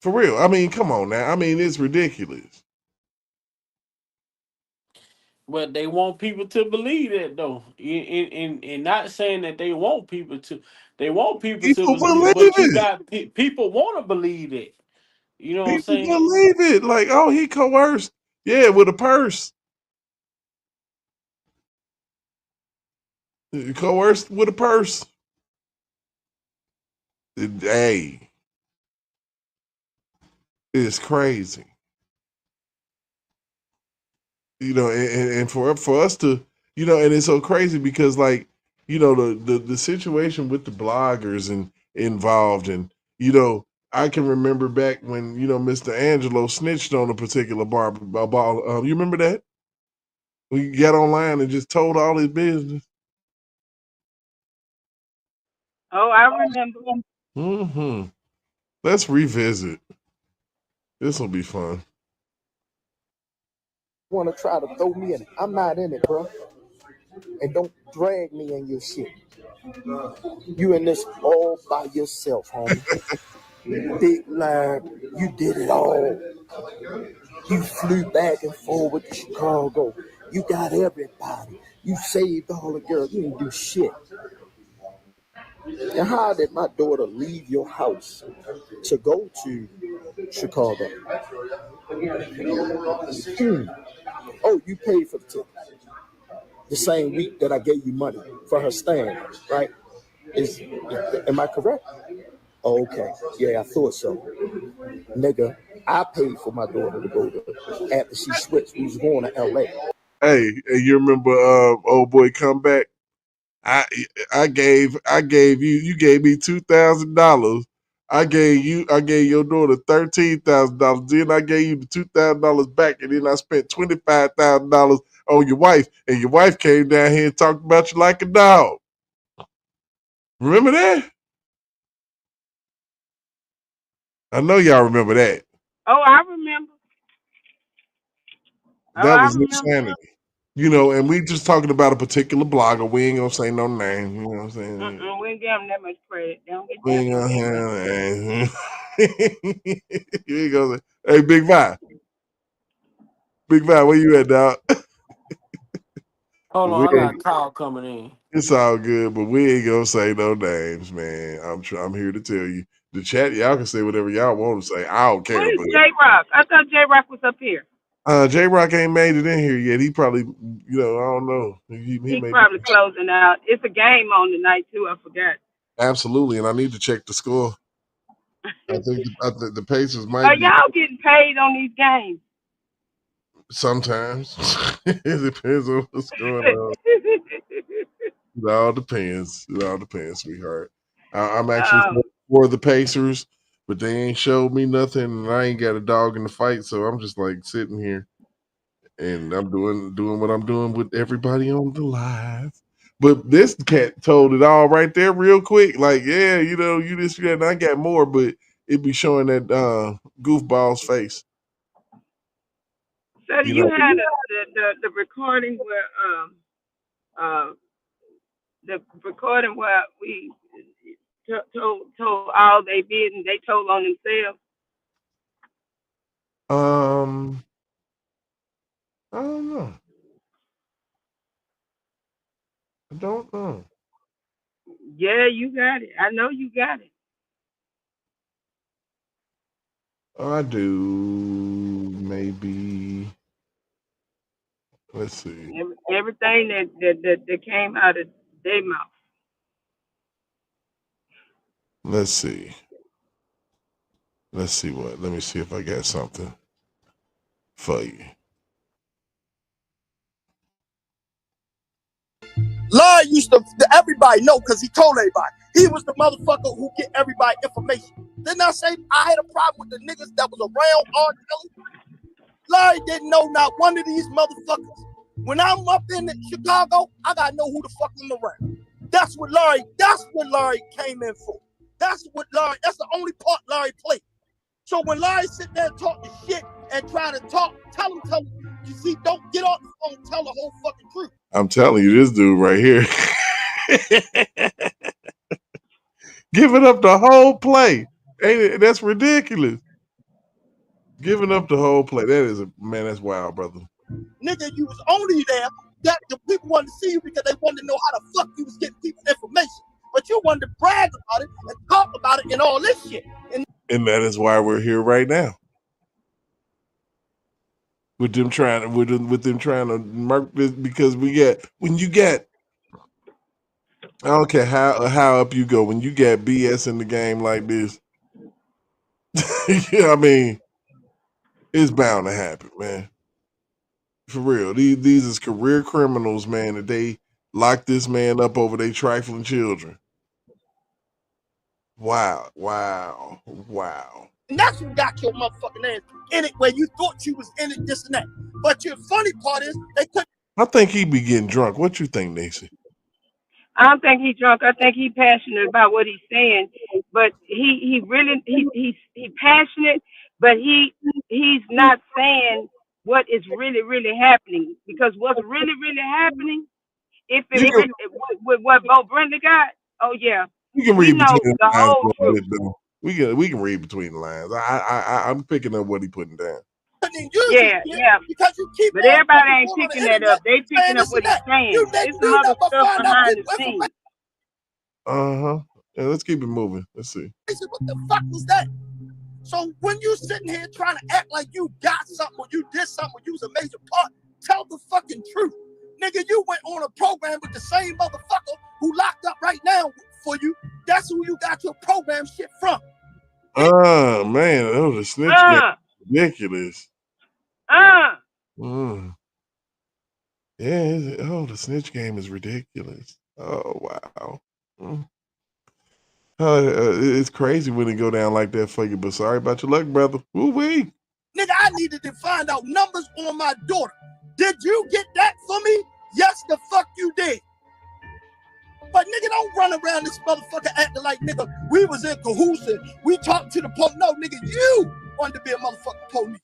For real. I mean, come on now. I mean, it's ridiculous. But they want people to believe that though. In not saying that they want people to, they want people to People believe it. believe But you it. got people want to believe it. You know what I'm People saying? believe it. Like, oh, he coerced. Yeah, with a purse. Coerced with a purse. Hey, it's crazy. And for us to, and it's so crazy because, like, the situation with the bloggers and involved, and I can remember back when Mr. Angelo snitched on a particular barber. You remember that? We got online and just told all his business. Oh, I remember. Mm-hmm. Let's revisit. This will be fun. Want to try to throw me in it? I'm not in it, bro. And don't drag me in your shit. You in this all by yourself, homie. Big line, you did it all. You flew back and forward to Chicago. You got everybody. You saved all the girls. You didn't do shit. And how did my daughter leave your house to go to Chicago? Oh, you paid for the ticket. The same week that I gave you money for her stand, right? Am I correct? Oh, okay. Yeah, I thought so. Nigga, I paid for my daughter to go there after she switched. We was going to LA. Hey, you remember old boy come back? I gave you gave me $2,000. I gave your daughter $13,000. Then I gave you the $2,000 back, and then I spent $25,000 on your wife, and your wife came down here and talked about you like a dog. Remember that? I know y'all remember that. Oh, I remember. Oh, That I was remember. insanity. And we just talking about a particular blogger. We ain't gonna say no name. You know what I'm saying? We ain't give them that much credit. They don't get We that. ain't Don't gonna get much have credit. you ain't gonna say, hey, Big Vi. Big Vi, where you at, dog? Hold we on, I got a ain't, call coming in. it's all good, but we ain't gonna say no names, man. I'm here to tell you. The chat, y'all can say whatever y'all want to say. I don't care. Where's But J Rock? I thought J Rock was up here. J Rock ain't made it in here yet. He probably, I don't know. He He's may probably be. closing out. It's a game on tonight too. I forgot. Absolutely, and I need to check the score. I think the Pacers might Are be. y'all getting paid on these games? Sometimes it depends on what's going on. It all depends. It all depends, sweetheart. I'm actually for the Pacers, but they ain't showed me nothing, and I ain't got a dog in the fight, so I'm just like sitting here, and I'm doing what I'm doing with everybody on the live. But this cat told it all right there, real quick. Like, yeah, you this, and I got more, but it be showing that goofball's face. So you had the recording where we told all they did and they told on themselves. I don't know. I don't know. Yeah, you got it. I know you got it. I do. Maybe. Let's see. Everything that came out of their mouth. Let's see. Let's see what. Let me see if I got something for you. Lloyd used to everybody know because he told everybody. He was the motherfucker who get everybody information. Didn't I say I had a problem with the niggas that was around R. Kelly? Lloyd didn't know not one of these motherfuckers. When I'm up in Chicago, I gotta know who the fuck I'm around. That's what Larry came in for. That's the only part Larry played. So when Larry sit there and talk the shit and try to talk, tell him, you see, don't get off the phone and tell the whole fucking truth. I'm telling you, this dude right here. Giving up the whole play. That's ridiculous. Giving up the whole play. That's wild, brother. Nigga, you was only there that the people wanted to see you because they wanted to know how the fuck you was getting people information. But you wanted to brag about it and talk about it and all this shit. And that is why we're here right now. With them trying to mark this, because I don't care how up you go, when you got BS in the game like this, I mean, it's bound to happen, man. For real. These is career criminals, man, that they lock this man up over their trifling children. Wow. And that's what got your motherfucking ass in it where you thought you was in it, this and that. But your funny part is they couldn't. I think he be getting drunk. What you think, Nancy? I don't think he's drunk. I think he's passionate about what he's saying, but he's passionate, but he's not saying what is really happening, because what's really happening, if it with what Bo Brenda got, oh yeah, we can we read know between the the lines whole a little truth. bit, though. We can read between the lines. I'm picking up what he putting down. Yeah. Because you keep but everybody ain't picking that up. They picking up what he's saying. There's some other stuff behind the scenes. Yeah, let's keep it moving. Let's see. What the fuck was that? So when you sitting here trying to act like you got something or you did something or you was a major part, tell the fucking truth. Nigga, you went on a program with the same motherfucker who locked up right now for you. That's who you got your program shit from. Oh, man. Oh, the snitch game is ridiculous. Yeah, the snitch game is ridiculous. Oh, wow. It's crazy when it go down like that for you, but sorry about your luck, brother. Woo-wee. Nigga, I needed to find out numbers on my daughter. Did you get that for me? Yes, the fuck you did. But nigga, don't run around this motherfucker acting like, nigga, we was in cahoots and we talked to the police. No, nigga, you wanted to be a motherfucking police.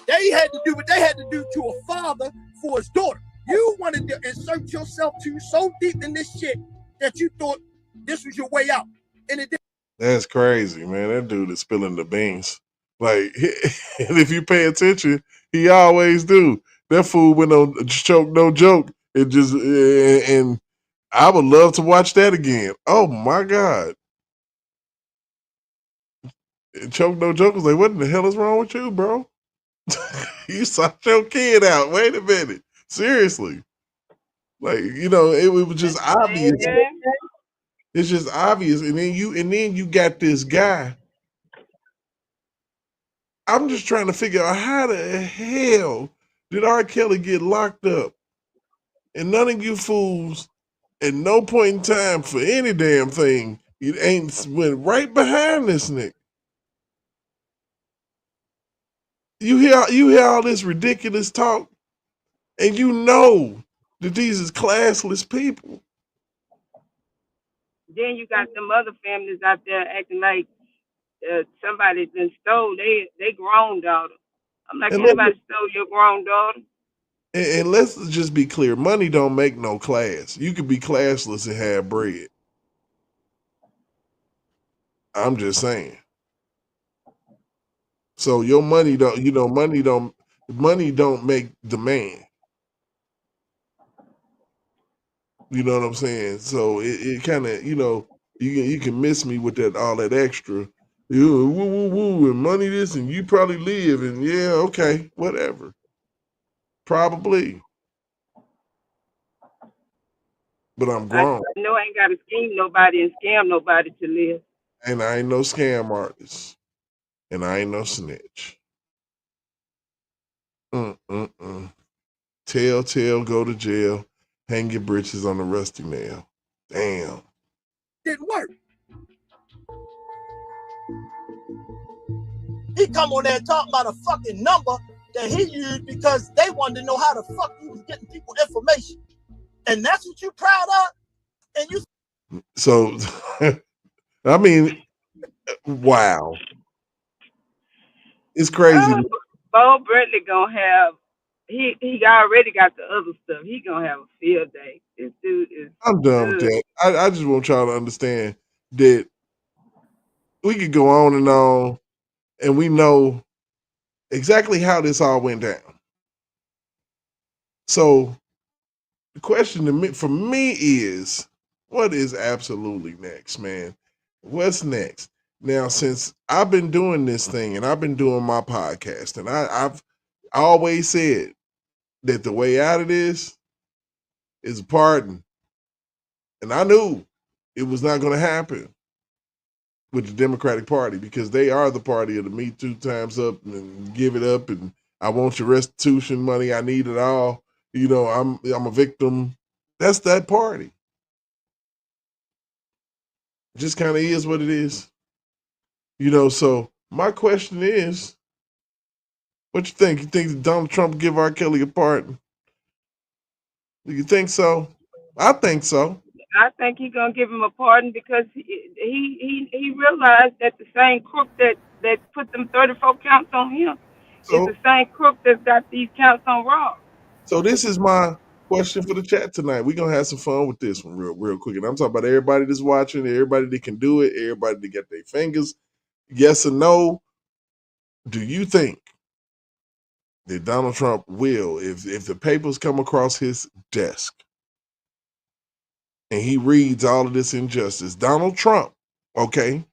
They had to do what they had to do to a father for his daughter. You wanted to insert yourself so deep in this shit that you thought this was your way out. And it didn't. That's crazy, man. That dude is spilling the beans. Like, and if you pay attention, he always do. That fool went on Choke No Joke. And I would love to watch that again. Oh my God. And Choke No Joke was like, what the hell is wrong with you, bro? You sought your kid out. Wait a minute. Seriously. Like, it was just obvious. It's just obvious. And then you got this guy. I'm just trying to figure out how the hell did R. Kelly get locked up? And none of you fools at no point in time for any damn thing, it ain't went right behind this nigga. You hear all this ridiculous talk, and you know that these is classless people. Then you got them other families out there acting like somebody been stole they grown daughter. I'm like, anybody stole your grown daughter? And let's just be clear, money don't make no class. You could be classless and have bread. I'm just saying. So your money don't, money don't make the man. You know what I'm saying? So it kind of, you can miss me with all that extra, woo woo woo, and money this, and you probably live, and yeah, okay, whatever, probably. But I'm grown. I know I ain't got to scheme nobody and scam nobody to live. And I ain't no scam artist, and I ain't no snitch. Tell, go to jail, hang your britches on the rusty nail. Damn. Didn't work. He come on there and talk about a fucking number that he used because they wanted to know how the fuck he was getting people information. And that's what you proud of? And you So I mean, wow. It's crazy. Bo Bradley gonna have he already got the other stuff. He gonna have a field day. This dude is I'm done with that. I just want y'all to understand that we could go on, and we know exactly how this all went down. So the question for me is, what is absolutely next, man? What's next? Now, since I've been doing this thing and I've been doing my podcast, and I've always said that the way out of this is a pardon. And I knew it was not going to happen with the Democratic Party because they are the party of the Me Too times up and give it up, and I want your restitution money. I need it all. I'm a victim. That's that party. It just kind of is what it is. So my question is, what you think? You think that Donald Trump give R. Kelly a pardon? Do you think so? I think so. I think he's gonna give him a pardon because he realized that the same crook that put them 34 counts on him is the same crook that's got these counts on Rob. So this is my question for the chat tonight. We're gonna have some fun with this one real quick. And I'm talking about everybody that's watching, everybody that can do it, everybody that got their fingers. Yes or no? Do you think that Donald Trump will, if the papers come across his desk and he reads all of this injustice, Donald Trump, okay,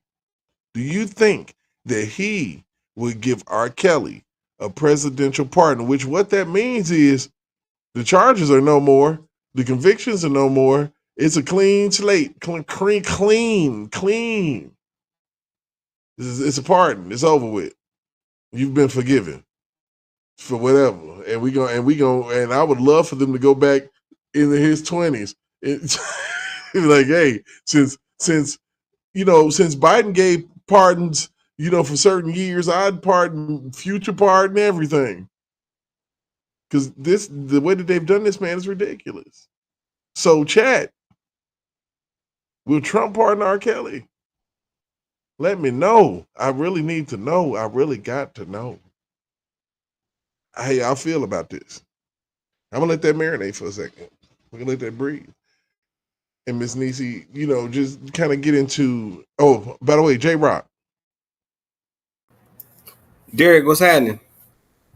do you think that he would give R. Kelly a presidential pardon? Which what that means is the charges are no more, the convictions are no more. It's a clean slate, clean. It's a pardon. It's over with. You've been forgiven for whatever, and I would love for them to go back into his 20s. Like, hey, since Biden gave pardons, for certain years, I'd pardon, future pardon everything. Because the way that they've done this, man, is ridiculous. So, chat, will Trump pardon R. Kelly? Let me know. I really need to know. I really got to know. How y'all feel about this? I'm gonna let that marinate for a second. We're gonna let that breathe. And Miss Niecy, just kind of get into. Oh, by the way, J Rock. Derek, what's happening?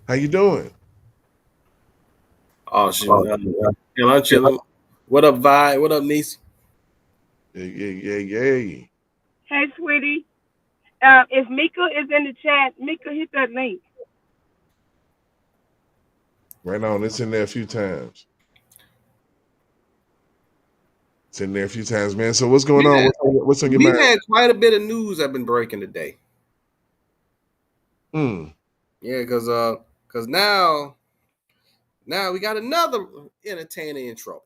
How you doing? Oh shit! I'm chilling. What up, Vi? What up, Niecy? Yeah. Hey, sweetie. If Mika is in the chat, Mika, hit that link. Right on. It's in there a few times. It's in there a few times, man. So what's going on? What's on your mind? We've had quite a bit of news I've been breaking today. Yeah, because now we got another entertainer in trouble.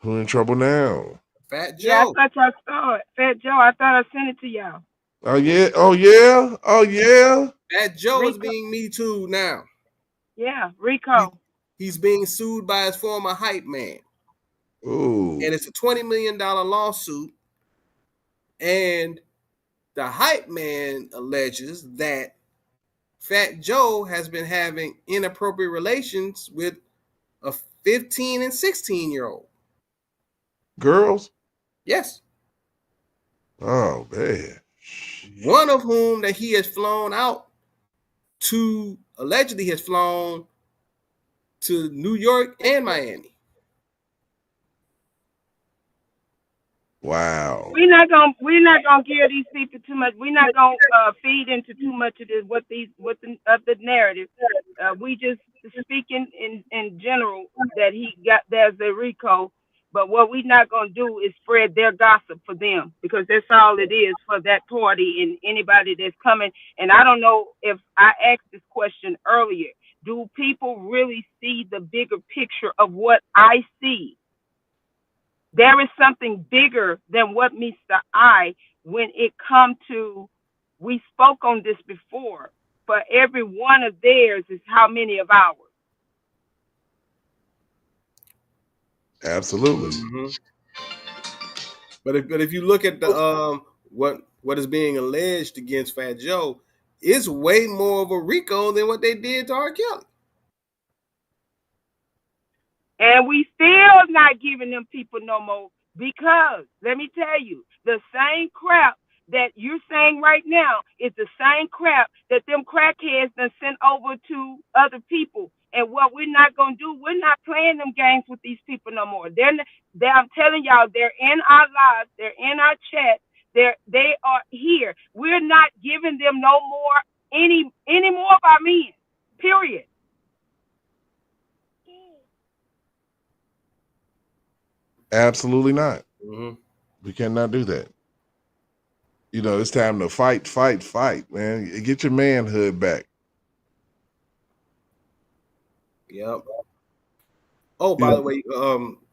Who in trouble now? Fat Joe. Yeah, I thought y'all saw it. Fat Joe, I thought I sent it to y'all. Oh yeah. Oh yeah. Oh yeah. Fat Joe is being Me Too now. Yeah, Rico. He's being sued by his former hype man. Ooh. And it's a $20 million lawsuit. And the hype man alleges that Fat Joe has been having inappropriate relations with a 15 and 16-year-old. Girls? Yes. Oh, man. One of whom that he has flown out to, allegedly has flown to New York and Miami. Wow. We're not gonna give these people too much. We're not gonna feed into too much of this. The narrative. We just speaking in general that there's a Rico. But what we're not gonna do is spread their gossip for them, because that's all it is for that party and anybody that's coming. And I don't know if I asked this question earlier. Do people really see the bigger picture of what I see? There is something bigger than what meets the eye when it comes to, we spoke on this before, for every one of theirs is how many of ours. Absolutely. Mm-hmm. But if you look at the what is being alleged against Fat Joe, it's way more of a RICO than what they did to R. Kelly. And we still not giving them people no more, because let me tell you, the same crap that you're saying right now is the same crap that them crackheads done sent over to other people. And what we're not gonna do, we're not playing them games with these people no more. I'm telling y'all, they're in our lives, they're in our chat, they are here. We're not giving them no more any more of our men. Period. Absolutely not. Mm-hmm. We cannot do that. You know, it's time to fight, man. Get your manhood back. Yep. Oh, by the way,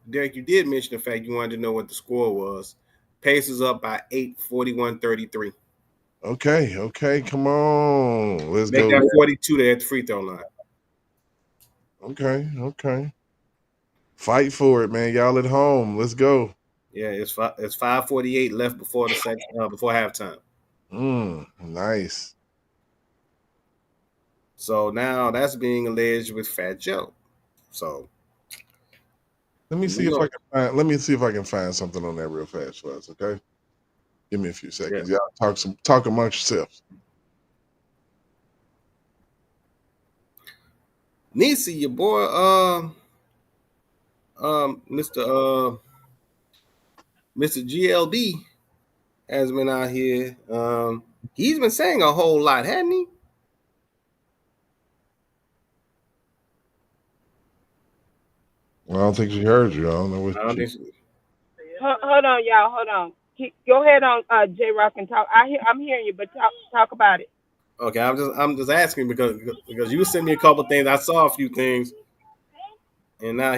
Derek, you did mention the fact you wanted to know what the score was. Pacers up by 8, 41-33. Okay, come on. Let's Make go. that 42 there at the free throw line. Okay. Fight for it, man. Y'all at home. Let's go. Yeah, it's 5:48 left before before halftime. Nice. So now that's being alleged with Fat Joe. So Let me see if I can find something on that real fast for us, okay? Give me a few seconds. Yeah. Y'all talk amongst yourselves. Nisi, your boy, Mr. GLB has been out here. He's been saying a whole lot, hadn't he? Well, I don't think she heard you. I don't know what I don't think so. Hold on, y'all. Hold on. Go ahead on, J Rock, and talk. I'm hearing you, but talk about it. Okay, I'm just asking because you sent me a couple things. I saw a few things, and now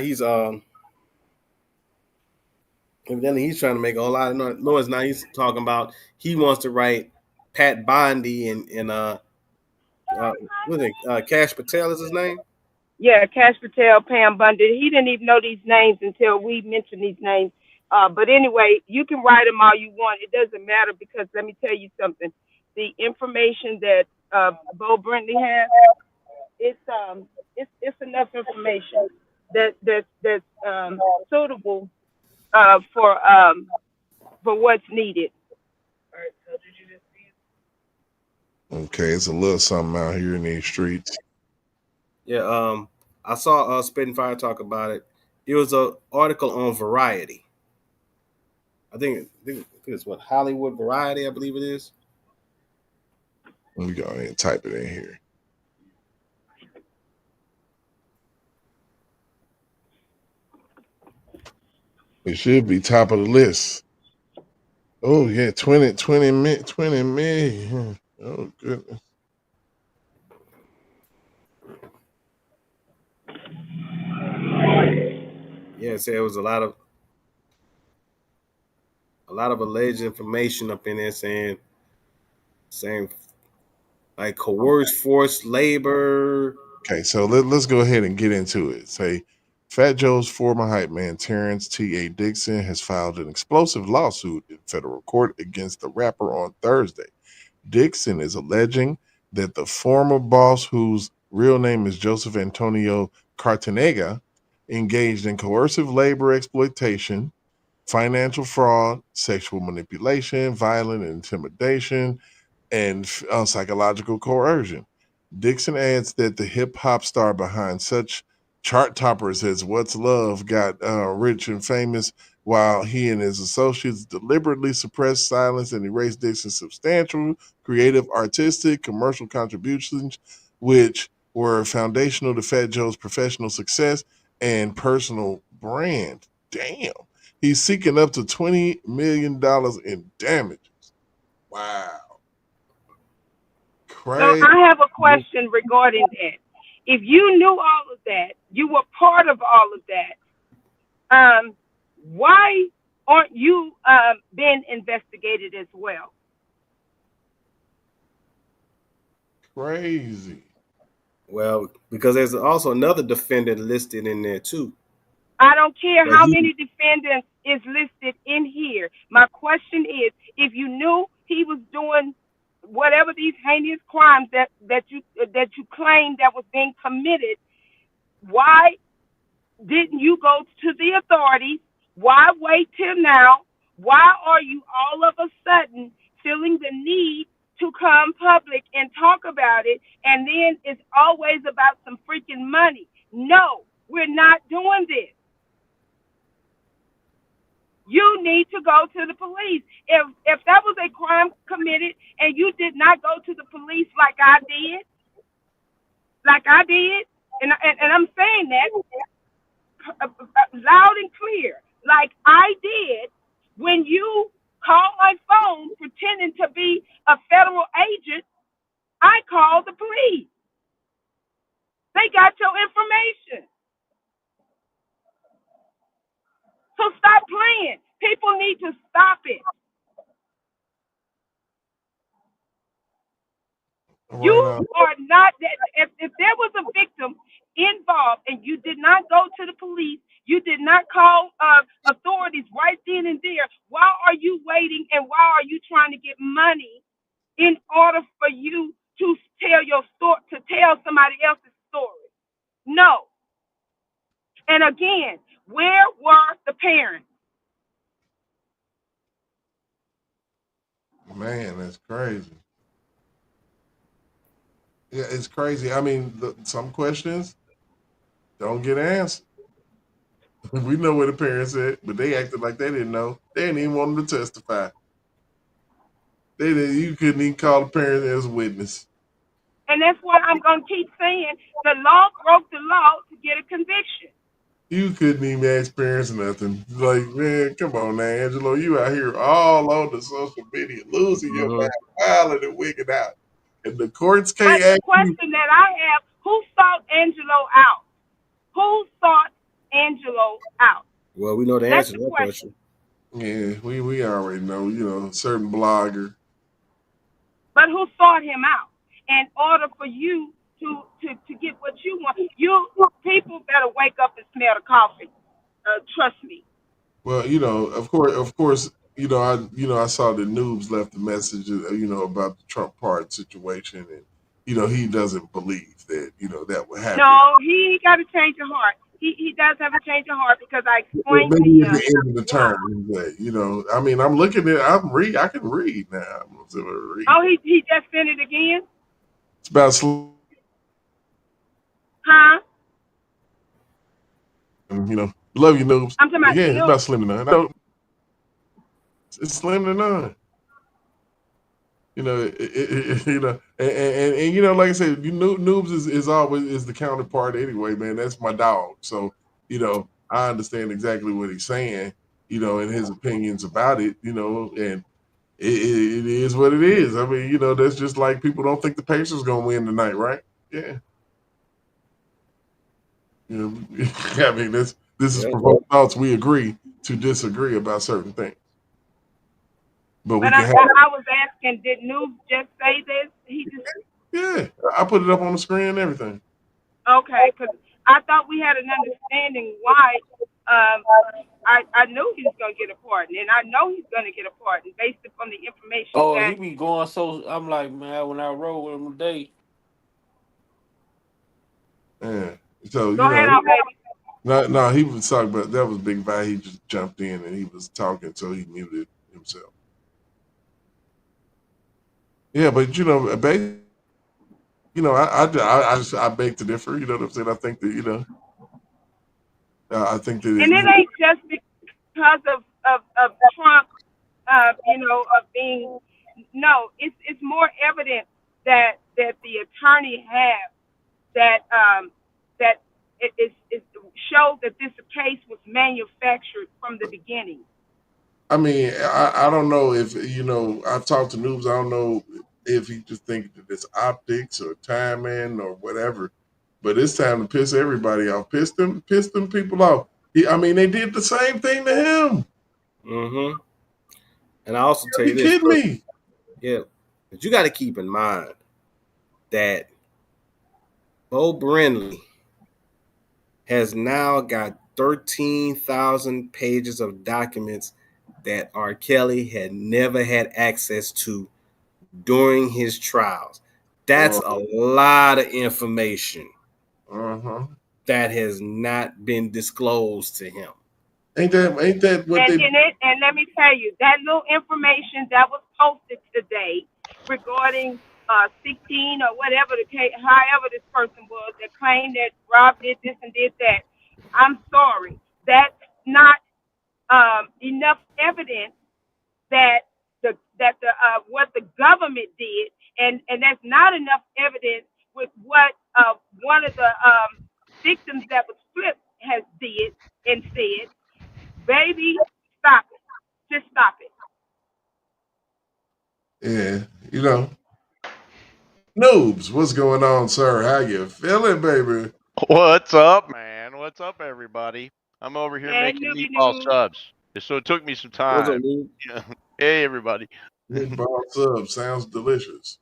evidently he's trying to make a whole lot of noise. Now he's talking about he wants to write Pat Bondi and what is it? Cash Patel is his name. Yeah, Cash Patel, Pam Bundy. He didn't even know these names until we mentioned these names. But anyway, you can write them all you want. It doesn't matter, because let me tell you something. The information that Bo Brentley has, it's enough information that's suitable for what's needed. All right. So did you just see it? Okay, it's a little something out here in these streets. Yeah, I saw Spitting Fire talk about it. It was an article on Variety. I think it's what, Hollywood Variety, I believe it is. Let me go ahead and type it in here. It should be top of the list. Oh yeah, 20 million. Oh goodness. Yeah, so it was a lot of alleged information up in there saying like coerced forced labor. Okay, so let's go ahead and get into it. Say, Fat Joe's former hype man Terrence T.A. Dixon has filed an explosive lawsuit in federal court against the rapper on Thursday. Dixon is alleging that the former boss, whose real name is Joseph Antonio Cartanega, engaged in coercive labor exploitation, financial fraud, sexual manipulation, violent intimidation, and psychological coercion. Dixon adds that the hip hop star behind such chart toppers as What's Love got rich and famous while he and his associates deliberately suppressed, silenced, and erased Dixon's substantial creative, artistic, commercial contributions, which were foundational to Fat Joe's professional success and personal brand. Damn. He's seeking up to $20 million in damages. Wow. So I have a question regarding that. If you knew all of that, you were part of all of that, why aren't you being investigated as well? Crazy. Well, because there's also another defendant listed in there too. I don't care how many defendants is listed in here. My question is, if you knew he was doing whatever these heinous crimes that you claim that was being committed, why didn't you go to the authorities? Why wait till now? Why are you all of a sudden feeling the need to come public and talk about it? And then it's always about some freaking money. No, we're not doing this. You need to go to the police. If that was a crime committed and you did not go to the police like I did, and I'm saying that loud and clear, like I did, when you called my phone pretending to be a federal agent, I called the police. They got your information. So stop playing. People need to stop it. You are not that. If there was a victim involved and you did not go to the police, you did not call authorities right then and there, why are you waiting and why are you trying to get money in order for you to tell your story, to tell somebody else's story? No. And again, where were the parents? Man, that's crazy. Yeah, it's crazy. I mean, some questions don't get answered. We know where the parents at, but they acted like they didn't know. They didn't even want them to testify. You couldn't even call the parents as a witness. And that's what I'm going to keep saying. The law broke the law to get a conviction. You couldn't even experience nothing. Like, man, come on now, Angelo. You out here all on the social media, losing your mind, wilding and wigging out. And the courts can't ask you. But the question that I have, who sought Angelo out? Who sought Angelo out? Well, we know the answer to that question. Yeah, we already know, certain blogger. But who sought him out in order for you to get what you want? You people better wake up and smell the coffee. Trust me. Well, of course, I saw the Noobs left a message, about the Trump part situation, and he doesn't believe that that would happen. No, he got to change of heart. He does have a change of heart because I explained to him. At the end of the term, but, I mean, I'm looking at, I can read now. Read. Oh, he just sent it again. It's about. Huh? Love you, Noobs. I'm talking about it's about slim to none. It's slim to none. You know, and you know, like I said, Noobs is always is the counterpart anyway, man. That's my dog. So, you know, I understand exactly what he's saying, you know, and his opinions about it, you know, and it is what it is. I mean, you know, that's just like people don't think the Pacers gonna win tonight, right? Yeah. You know, I mean, this is provoked thoughts. We agree to disagree about certain things, but we But can have. I was asking, did Noob just say this? He just Yeah, I put it up on the screen and everything. okay, because I thought we had an understanding why. Um, I knew he was gonna get a pardon, and I know he's gonna get a pardon based upon the information Oh, he that. be going so. I'm like, man, when I roll with him today. Yeah. So Go you ahead, know, on baby. no, he was talking about that was Big Vi. He just jumped in and he was talking, so he muted himself. Yeah, but you know, you know, I beg to differ. You know what I'm saying? I think that you know, I think that And it you know, ain't just because of Trump, of being. No, it's more evident that the attorney has that it shows that this case was manufactured from the beginning. I mean, I don't know if you know. I've talked to Noobs. I don't know if he just thinks that it's optics or timing or whatever. But it's time to piss everybody off. Piss them people off. I mean, they did the same thing to him. Mm-hmm. And I also tell Are you you this, kidding me? yeah, but you got to keep in mind that Bo Brenly has now got 13,000 pages of documents that R. Kelly had never had access to during his trials. That's a lot of information that has not been disclosed to him. Ain't that what they? And let me tell you, that little information that was posted today regarding 16 or whatever the case, however this person was that claimed that Rob did this and did that. I'm sorry, that's not enough evidence that the what the government did, and that's not enough evidence with what one of the victims that was flipped has did and said. Baby, stop it. Just stop it. Yeah, you know, Noobs. What's going on, sir? How you feeling, baby? What's up, man? What's up, everybody? I'm over here Hey, making newbie meatball new. subs. So it took me some What's up, time. Lou? Yeah. Hey, everybody. Meatball sub sounds delicious.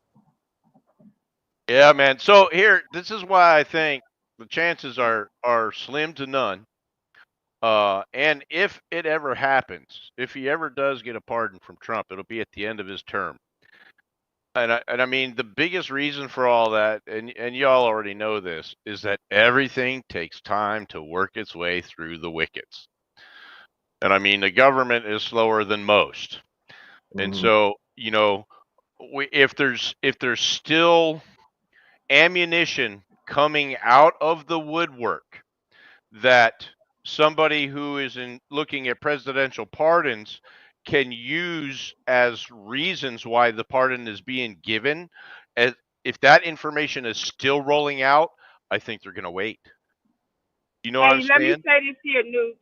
Yeah, man. So here, this is why I think the chances are slim to none. And if it ever happens, if he ever does get a pardon from Trump, it'll be at the end of his term. And I mean the biggest reason for all that, and y'all already know this, is that everything takes time to work its way through the wickets. And I mean the government is slower than most. And so, you know, if there's still ammunition coming out of the woodwork that somebody who is in looking at presidential pardons can use as reasons why the pardon is being given, as if that information is still rolling out, I think they're going to wait. You know what I'm Hey, let me saying? say this here, new.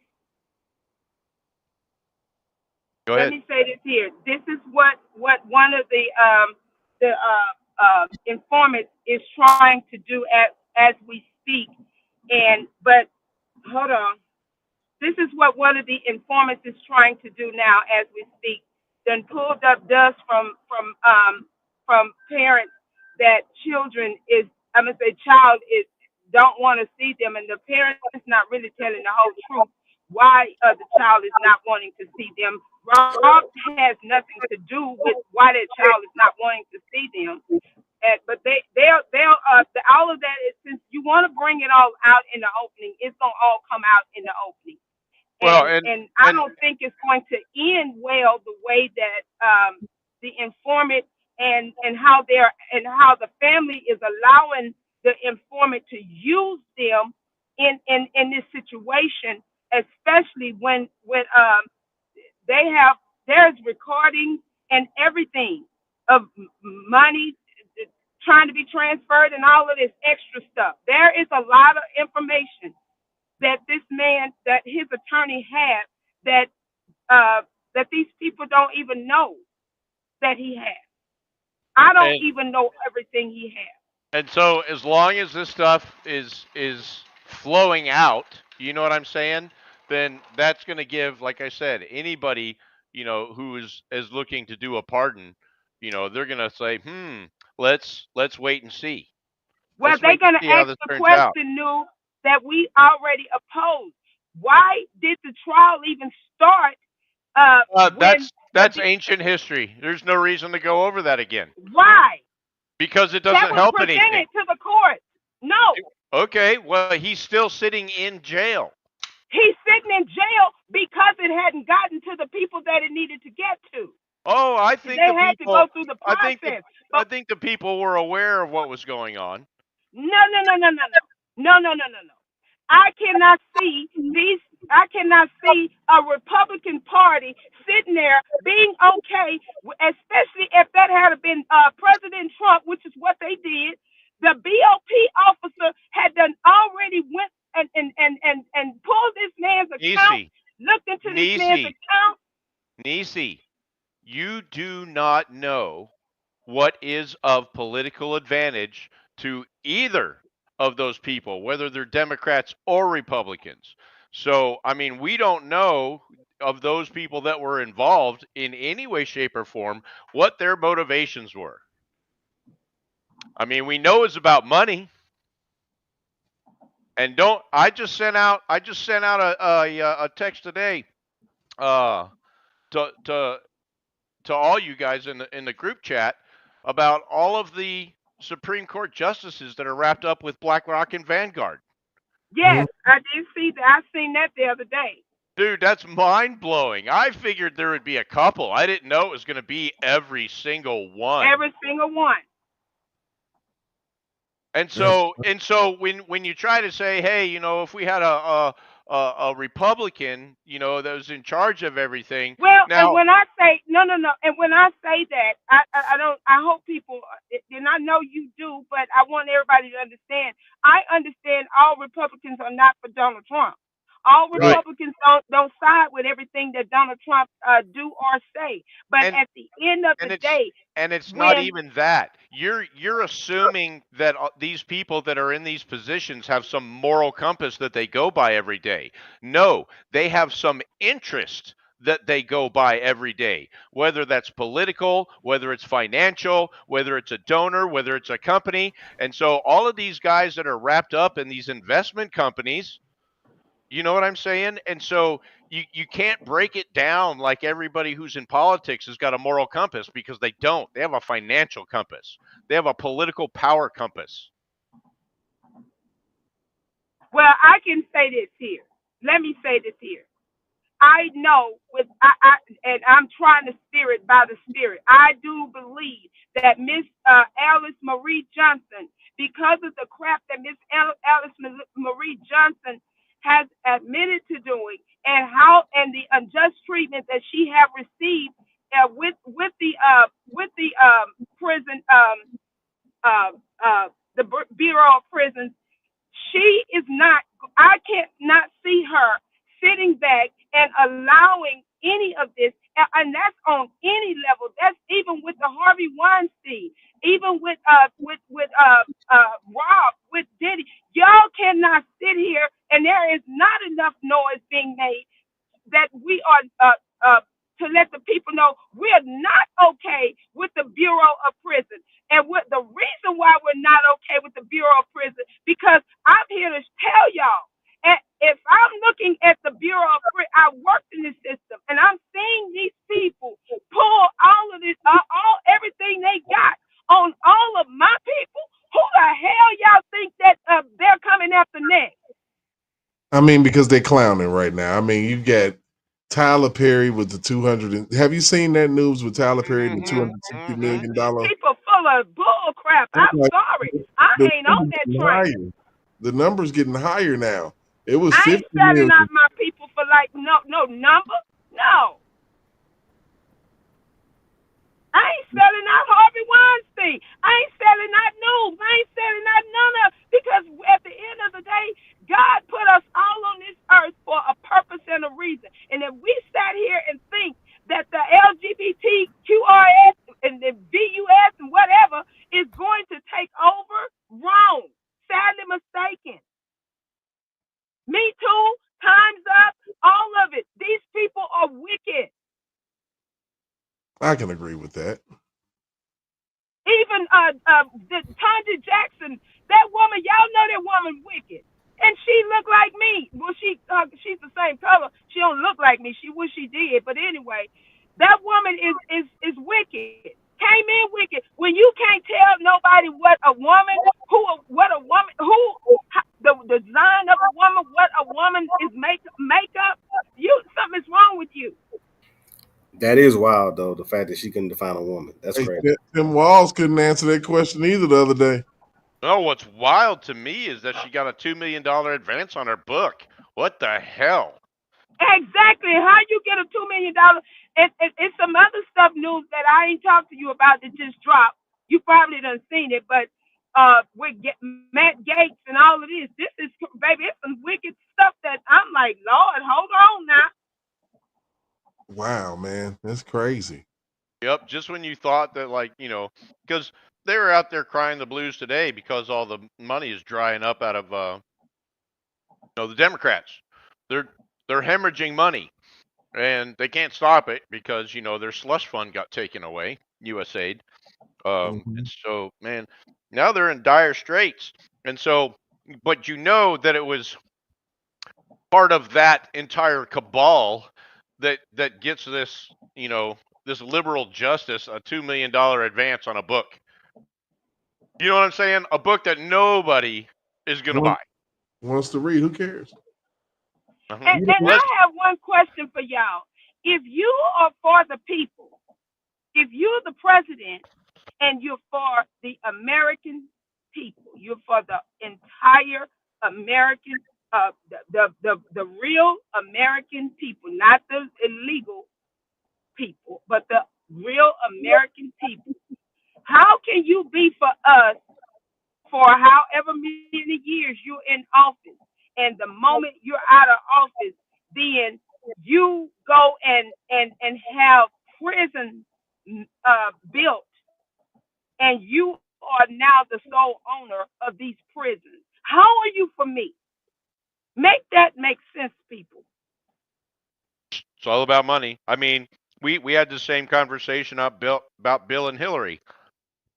Go Let ahead. me say this here. This is what one of the informants is trying to do as we speak. And but hold on. This is what one of the informants is trying to do now as we speak. Then pulled up dust from parents that children is child is don't want to see them, and the parents not really telling the whole truth why the child is not wanting to see them. Rob has nothing to do with why that child is not wanting to see them. But all of that is, since you want to bring it all out in the opening, it's gonna all come out in the opening. Well, And I don't think it's going to end well the way that the informant and how how the family is allowing the informant to use them in this situation, especially when there's recording and everything. money trying to be transferred and all of this extra stuff. There is a lot of information that this man, that his attorney had, that that these people don't even know that he has. I don't even know everything he has. And so as long as this stuff is flowing out, you know what I'm saying? Then that's going to give, like I said, anybody, who is looking to do a pardon, they're going to say, let's wait and see. Well, Let's they're wait and going to see how ask this the turns out. question, New, that we already opposed. Why did the trial even start when That's ancient history. There's no reason to go over that again. Why? Because it That doesn't was help presented anything. to the court. No. Okay, well, he's still sitting in jail. He's sitting in jail because it hadn't gotten to the people that it needed to get to. Oh, I think they the had people. to go through the I process. think the people were aware of what was going on. No. I cannot see these. I cannot see a Republican Party sitting there being okay, especially if that had been President Trump, which is what they did. The BOP officer had done already went and pulled this man's account, looked into this man's account. Nisi, you do not know what is of political advantage to either of those people, whether they're Democrats or Republicans. So, I mean, we don't know of those people that were involved in any way, shape, or form what their motivations were. I mean, we know it's about money. And I just sent out a text today to all you guys in the group chat about all of the Supreme Court justices that are wrapped up with BlackRock and Vanguard. Yes, I did see that. I seen that the other day. Dude, that's mind blowing. I figured there would be a couple. I didn't know it was going to be every single one. Every single one. And so when you try to say, hey, if we had a Republican, that was in charge of everything. Well, now, and when I say no, and when I say that, I don't. I hope people, and I know you do, but I want everybody to understand. I understand all Republicans are not for Donald Trump. All Republicans don't side with everything that Donald Trump do or say. But at the end of the day, and it's not even that. You're assuming that these people that are in these positions have some moral compass that they go by every day. No, they have some interest that they go by every day, whether that's political, whether it's financial, whether it's a donor, whether it's a company. And so all of these guys that are wrapped up in these investment companies, you know what I'm saying? And so you can't break it down like everybody who's in politics has got a moral compass, because they don't. They have a financial compass. They have a political power compass. Well, I can say this here. Let me say this here. I know and I'm trying to steer it by the spirit. I do believe that Miss Alice Marie Johnson, because of the crap that Miss Alice Marie Johnson has admitted to doing, and the unjust treatment that she have received with the prison the Bureau of Prisons, she is not. I can't not see her sitting back and allowing any of this, and that's on any level. That's even with the Harvey Weinstein, even with Rob, with Diddy. Y'all cannot sit here, and there is not enough noise being made that we are to let the people know we're not okay with the Bureau of Prison. And what the reason why we're not okay with the Bureau of Prison, because I'm here to tell y'all, if I'm looking at the Bureau of Prison, I worked in this system, and I'm seeing these people pull all of this, everything they got on all of my people. Who the hell y'all think that they're coming after next? I mean, because they're clowning right now. I mean, you get Tyler Perry with the 200. Have you seen that news with Tyler Perry and the $260 million? People full of bull crap. I'm sorry. I ain't on that train. The number's getting higher now. It was I 50 ain't selling million. out my people for like no number. No. I ain't selling out Harvey Weinstein. I ain't selling out news. I ain't selling out none of, because at the end of the day, God put us all on this earth for a purpose and a reason. And if we sat here and think that the LGBTQRS and the VUS and whatever is going to take over, wrong. Sadly mistaken. Me too. Time's up. All of it. These people are wicked. I can agree with that. Even the Tanya Jackson, that woman, y'all know that woman wicked, and she looked like me. Well, she's the same color. She don't look like me. She wish she did, but anyway, that woman is wicked. Came in wicked. When you can't tell nobody what a woman, the design of a woman, what a woman is makeup, something's wrong with you. That is wild, though. The fact that she couldn't define a woman. That's Hey, crazy. Tim Walls couldn't answer that question either the other day. No, what's wild to me is that she got a $2 million advance on her book. What the hell? Exactly. How you get a $2 million? And some other stuff news that I ain't talked to you about that just dropped. You probably done seen it, but with Matt Gates and all of this is, baby, it's some wicked stuff that I'm like, Lord, hold on now. Wow, man, that's crazy. Yep, just when you thought that, like, because they were out there crying the blues today because all the money is drying up out of the Democrats. They're hemorrhaging money, and they can't stop it because their slush fund got taken away, USAID. And so, man, now they're in dire straits. And so, but that it was part of that entire cabal that gets this, this liberal justice a $2 million advance on a book. You know what I'm saying? A book that nobody is gonna buy. Wants to read? Who cares? And I have one question for y'all. If you are for the people, if you're the president and you're for the American people, you're for the entire American, the real American people, not the illegal people, but the real American people. How can you be for us for however many years you're in office, and the moment you're out of office, then you go and have prisons built, and you are now the sole owner of these prisons? How are you for me? Make that make sense, people. It's all about money. I mean, we had the same conversation about Bill and Hillary.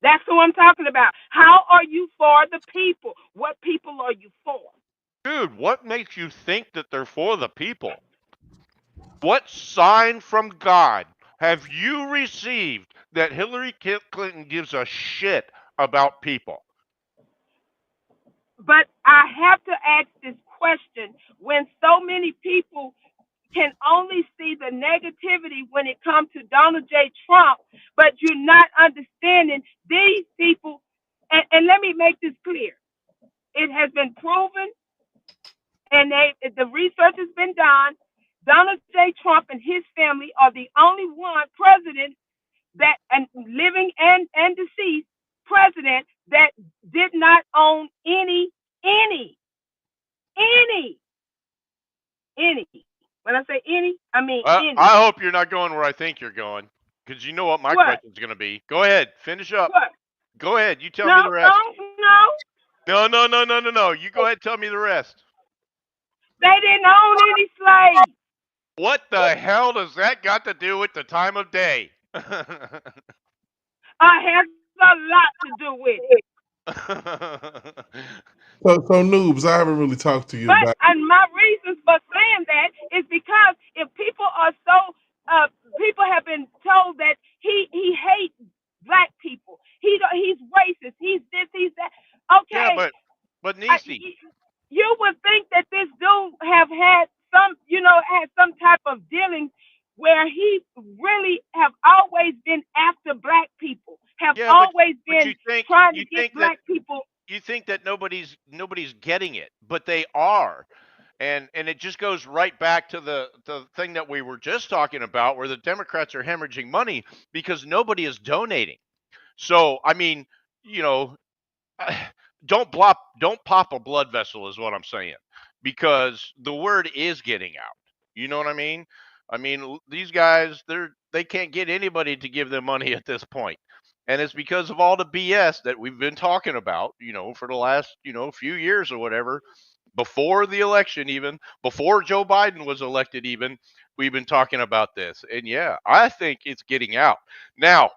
That's who I'm talking about. How are you for the people? What people are you for? Dude, what makes you think that they're for the people? What sign from God have you received that Hillary Clinton gives a shit about people? But I have to ask this question when so many people can only see the negativity when it comes to Donald J. Trump, but you're not understanding these people. And let me make this clear. It has been proven, and the research has been done. Donald J. Trump and his family are the only one president that, and living and deceased president, that did not own any, any, any. When I say any, I mean any. I hope you're not going where I think you're going, because you know what my question's going to be. Go ahead, finish up. What? Go ahead, you tell me the rest. No. No. You go ahead, tell me the rest. They didn't own any slaves. What the hell does that got to do with the time of day? Has a lot to do with it. So noobs, I haven't really talked to you But about. and my reasons for saying that is because if people are so, people have been told that he hates black people. He's racist. He's this. He's that. Okay. Yeah, but Niecy, you would think that this dude have had some type of dealing where he really have always been after black people, have always been trying to get black people. You think that nobody's getting it, but they are. And it just goes right back to the thing that we were just talking about, where the Democrats are hemorrhaging money because nobody is donating. So I mean, you know, don't pop a blood vessel is what I'm saying, because the word is getting out. You know what I mean? I mean, these guys, they can't get anybody to give them money at this point. And it's because of all the BS that we've been talking about, for the last, few years or whatever, before the election, even before Joe Biden was elected, even we've been talking about this. And yeah, I think it's getting out. Now,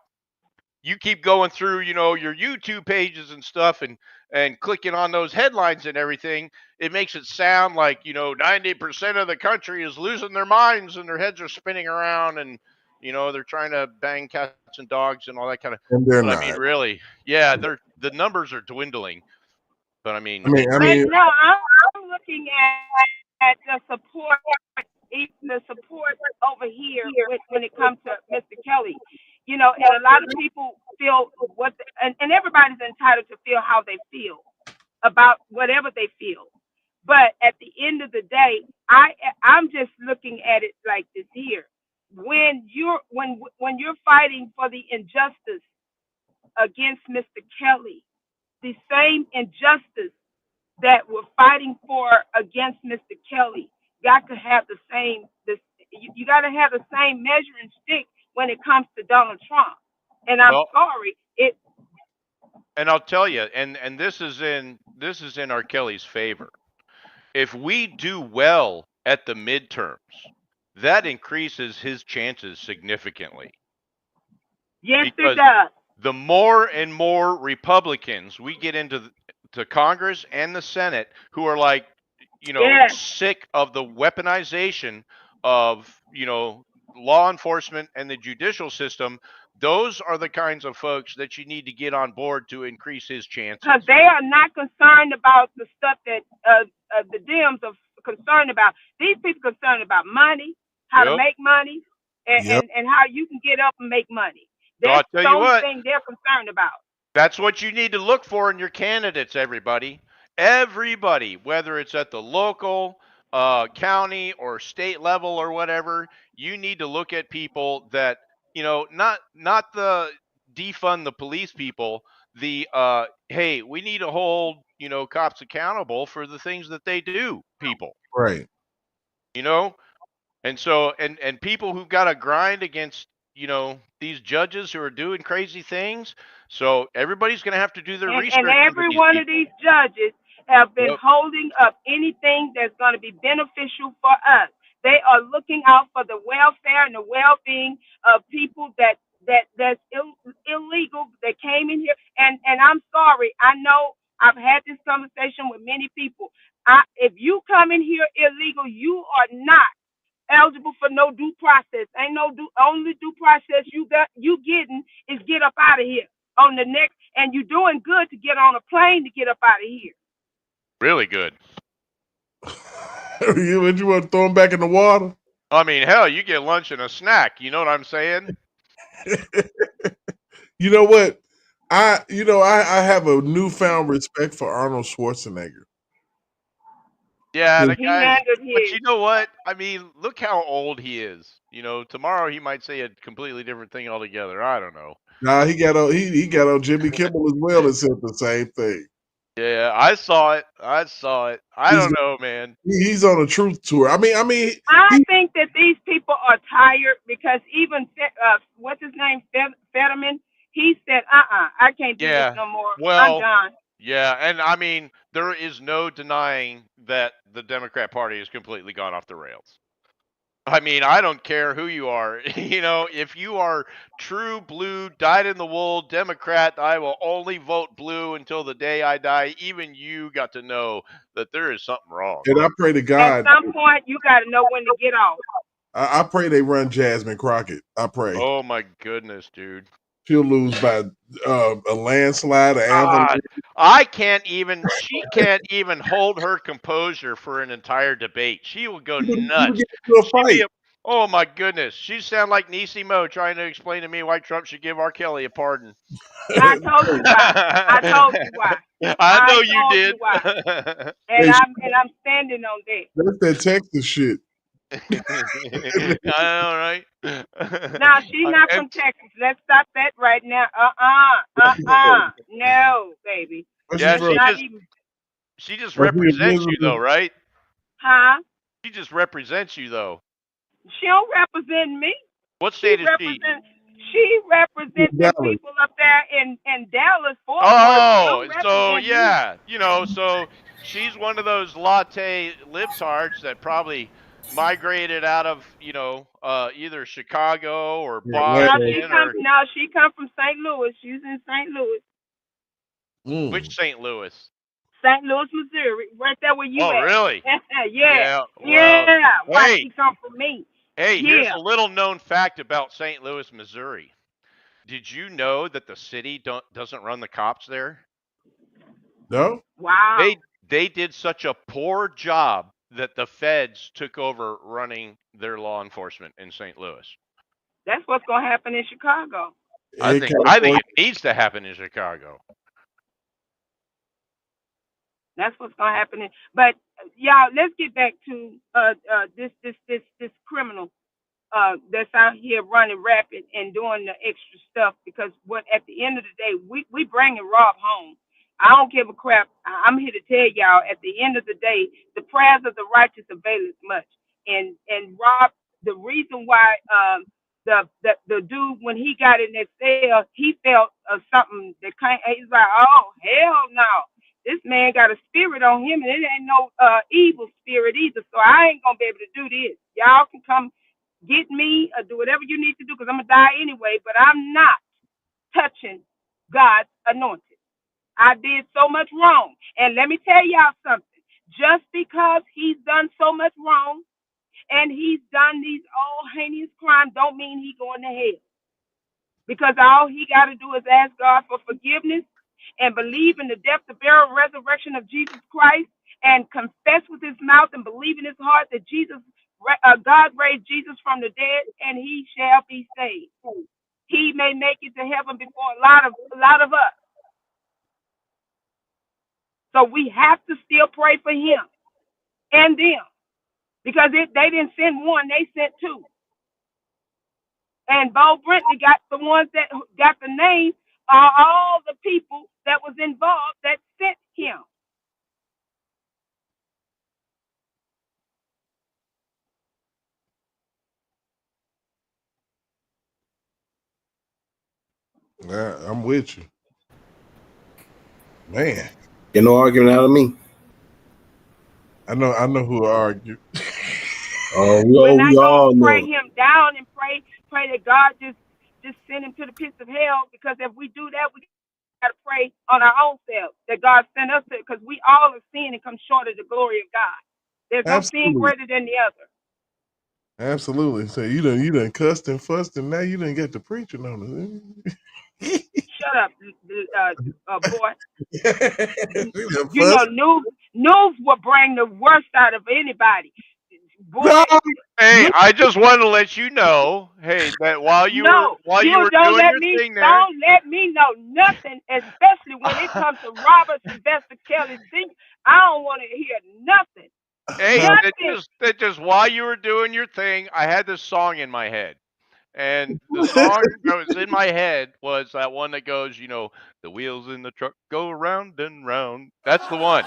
you keep going through, your YouTube pages and stuff, and clicking on those headlines and everything, it makes it sound like, 90% of the country is losing their minds and their heads are spinning around, and they're trying to bang cats and dogs and all that kind of. And they're But I mean, not. really, yeah, the numbers are dwindling. But I I mean, mean, I But mean, no, I'm looking at the support over here when it comes to Mr. Kelly. And a lot of people feel and everybody's entitled to feel how they feel about whatever they feel. But at the end of the day, I'm just looking at it like this here. When you're fighting for the injustice against Mr. Kelly, the same injustice that we're fighting for against Mr. Kelly got to have the same you got to have the same measuring stick when it comes to Donald Trump. And I'm well, sorry, it and I'll tell you, and this is in R. Kelly's favor. If we do well at the midterms, that increases his chances significantly, yes it because does. the more and more Republicans we get into to Congress and the Senate who are like, Yes, sick of the weaponization of, law enforcement and the judicial system, those are the kinds of folks that you need to get on board to increase his because chances. they are not concerned about the stuff that the Dems are concerned about. These people are concerned about money, how to Yep. make money, and, yep, and, and how you can get up and make money. So That's I'll tell the you only what, thing they're concerned about. that's what you need to look for in your candidates, everybody. Everybody, whether it's at the local, county, or state level or whatever, you need to look at people that, not the defund the police people, the hey, we need to hold, cops accountable for the things that they do, people, right. you know? And so, and people who've got to grind against, these judges who are doing crazy things. So everybody's going to have to do their And research into every these one of people. these judges have been Yep. holding up anything that's going to be beneficial for us. They are looking out for the welfare and the well-being of people that's illegal that came in here. And I'm sorry, I know I've had this conversation with many people. If you come in here illegal, you are not eligible for no due process. Ain't no only due process you getting is get up out of here on the next, and you're doing good to get on a plane to get up out of here. Really good. Would you want to throw them back in the water? I mean, hell, you get lunch and a snack. You know what I'm saying? You know what? I have a newfound respect for Arnold Schwarzenegger. Yeah, the He guy's. handled But his. you know what? I mean, look how old he is. Tomorrow he might say a completely different thing altogether. I don't know. Nah, he got on Jimmy Kimmel as well and said the same thing. Yeah, I saw it. I He's don't know, man. he's on a truth tour. I mean, I he think that these people are tired because even what's his name, Fetterman, he said, I can't do this Yeah. no more. I'm Well, done. yeah, and I mean, there is no denying that the Democrat Party has completely gone off the rails. I mean, I don't care who you are. If you are true blue, dyed in the wool Democrat, I will only vote blue until the day I die. Even you got to know that there is something wrong. and I pray to At God. some point, you got to know when to get off. I pray they run Jasmine Crockett. I pray Oh my goodness, dude. she'll lose by a landslide, an avalanche. God, she can't even hold her composure for an entire debate. She will go She would nuts. get into a She'd be fight. Oh my goodness, she sound like Niecy Mo trying to explain to me why Trump should give R. Kelly a pardon. I told you why. I told you why. I know you told did. you why. Hey, And I'm standing on that. that's that Texas shit. I know, right? No, she's not from Texas. Let's stop that right now. No, baby. Where's she Yeah, Let's from? not even. she just Was he represents you though, Elizabeth? right? Huh? She just represents you though. She don't represent me. What She state is she? represents. She represents them Dallas. people up there in Dallas, Fort Worth. She Oh, don't so represent me. yeah, so she's one of those latte libtards that probably migrated out of, either Chicago or Yeah, Boston or She come from St. Louis. She's in St. Louis. which St. Louis? St. Louis, Missouri, right there where you Oh, at. really? Yeah. Yeah. Well, Yeah. Why hey, she come from me? here's Yeah. a little known fact about St. Louis, Missouri. Did you know that the city doesn't run the cops there? no? Wow. They did such a poor job that the feds took over running their law enforcement in St. Louis. That's what's gonna happen in Chicago. I In think California. it needs to happen in Chicago. That's what's gonna happen. But y'all, let's get back to this criminal that's out here running rapid and doing the extra stuff. Because what at the end of the day, we bringing Rob home. I don't give a crap. I'm here to tell y'all. At the end of the day, the prayers of the righteous availeth much. And Rob, the reason why the dude when he got in that cell, he felt something that kind. He's like, oh hell no. This man got a spirit on him, and it ain't no evil spirit either. So I ain't gonna be able to do this. Y'all can come get me or do whatever you need to do because I'm gonna die anyway. But I'm not touching God's anointed. I did so much wrong, and let me tell y'all something. Just because he's done so much wrong and he's done these all heinous crimes, don't mean he's going to hell. Because all he got to do is ask God for forgiveness and believe in the death, the burial, and resurrection of Jesus Christ, and confess with his mouth and believe in his heart that God raised Jesus from the dead, and he shall be saved. He may make it to heaven before a lot of us. So we have to still pray for him and them because they didn't send one, they sent two. And Bo Brentley got the ones that got the name are all the people that was involved that sent him. Yeah, I'm with you. Man. Get no argument out of me. I know who argued. We're not all gonna pray know. him down and pray that God just send him to the pits of hell, because if we do that, we gotta pray on our own selves that God sent us to, because we all have sinned and come short of the glory of God. There's no sin Absolutely. greater than the other. Absolutely. So you done cussed and fussed, and now you done get to preaching on it. Shut up, boy. You done News will bring the worst out of anybody. Boy, no. Hey, I just wanted to let you know, that while you no, were you don't doing let your me. thing there, Don't let me know nothing, especially when it comes to Robert Sylvester Kelly Sr. I don't want to hear nothing. hey, Nothing. that just while you were doing your thing, I had this song in my head. And the song that was in my head was that one that goes, the wheels in the truck go round and round. That's the one.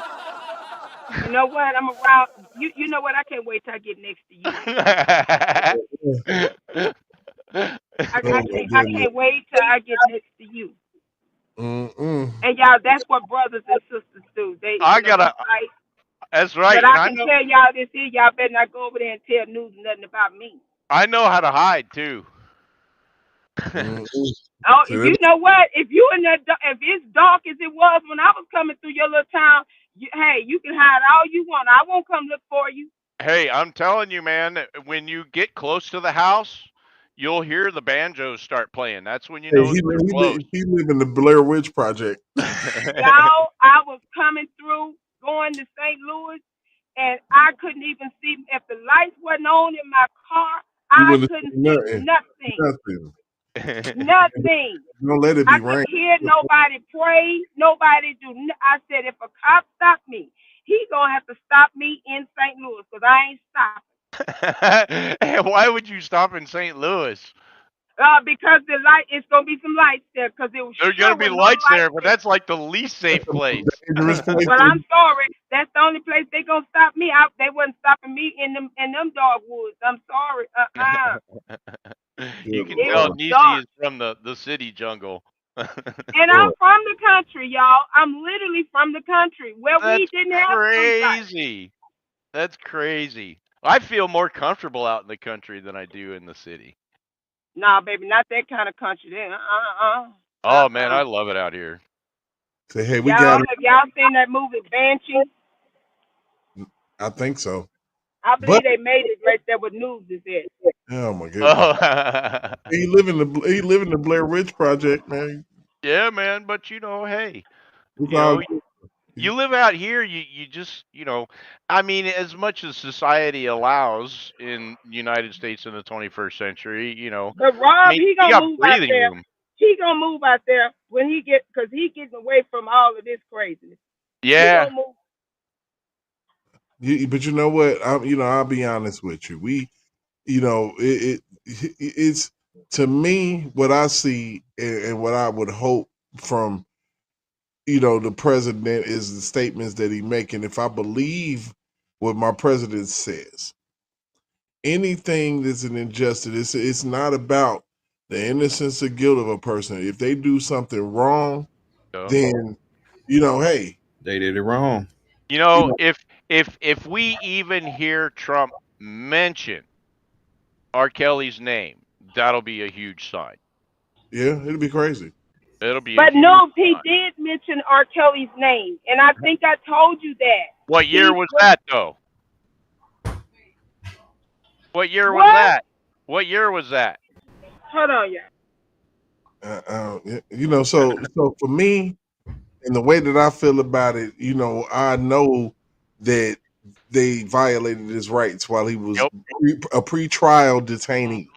You know what? I'm around. You know what? I can't wait till I get next to you. Oh my I goodness. can't wait till I get next to you. Mm-mm. And y'all, that's what brothers and sisters do. They, I we gotta. fight. That's right. But And I can tell y'all this here. Y'all better not go over there and tell news nothing about me. I know how to hide too. Mm-mm. Oh, So you know what? If if it's dark as it was when I was coming through your little town, hey, you can hide all you want. I won't come look for you. Hey, I'm telling you, man, when you get close to the house, you'll hear the banjos start playing. That's when you hey, know that they're close. he live in the Blair Witch Project. Y'all, I was coming through, going to St. Louis, and I couldn't even see if the lights wasn't on in my car. I wouldn't couldn't say see nothing. nothing. Nothing. Nothing. Don't let it I be couldn't rain. hear nobody pray, nobody do. I said, if a cop stop me, he gonna have to stop me in St. Louis because I ain't stopping. Hey, why would you stop in St. Louis? Because the light, it's gonna be some lights there because it was There's sure gonna be with no lights there, lights but there. that's like the least safe place. Dangerous place. Well, I'm sorry. That's the only place they gonna stop me. They wasn't stopping me in them dogwoods. I'm sorry. You can It tell was Niecy dark. is from the city jungle. And I'm from the country, y'all. I'm literally from the country where we That's didn't have street lights. crazy. That's crazy. I feel more comfortable out in the country than I do in the city. Nah, baby, not that kind of country. Then, Oh man, I love it out here. Say, hey, we got Y'all it. have y'all seen that movie Banshee? I think so. I But believe they made it right there with news is it. oh my goodness, Oh. he live in the Blair Ridge Project, man. Yeah, man, but hey, It's you all know, good. you live out here, you just, I mean, as much as society allows in the United States in the 21st century, But I Rob, mean, he you gonna got move out breathing there. room. He gonna move out there when cause he getting away from all of this craziness. He Yeah. gonna move. But you know what? I'll be honest with you. It's to me what I see and what I would hope from the president is the statements that he making. If I believe what my president says, anything that's an injustice, it's not about the innocence or guilt of a person. If they do something wrong, then hey, They did it wrong. you know, If we even hear Trump mention R. Kelly's name, that'll be a huge sign. yeah, it'll be crazy. It'll be a But huge no, he sign. did mention R. Kelly's name, and I think I told you that. What year He was was that, though? What year was what? that? What year was that? Hold on, y'all. So for me, and the way that I feel about it, I know that they violated his rights while he was Yep. a pre-trial detainee.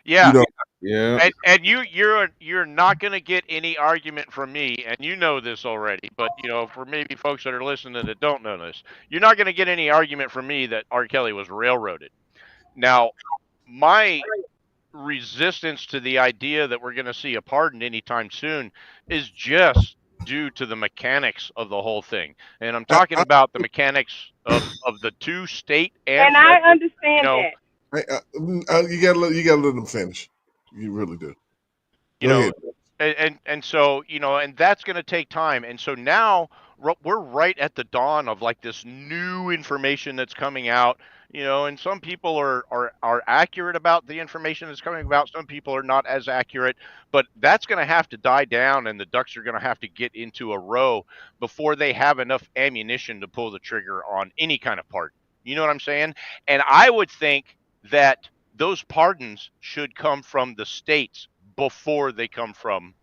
Yeah. Yeah. And you're not going to get any argument from me, and you know this already, but for maybe folks that are listening that don't know this, you're not going to get any argument from me that R. Kelly was railroaded. Now, my resistance to the idea that we're going to see a pardon anytime soon is just due to the mechanics of the whole thing. And I'm talking about the mechanics of the two state and And I federal, understand that. You gotta let them finish. You really do. you Go know, ahead. and so and that's going to take time. And so now we're right at the dawn of like this new information that's coming out. And some people are accurate about the information that's coming about. Some people are not as accurate, but that's going to have to die down, and the ducks are going to have to get into a row before they have enough ammunition to pull the trigger on any kind of pardon. You know what I'm saying? And I would think that those pardons should come from the states before they come from,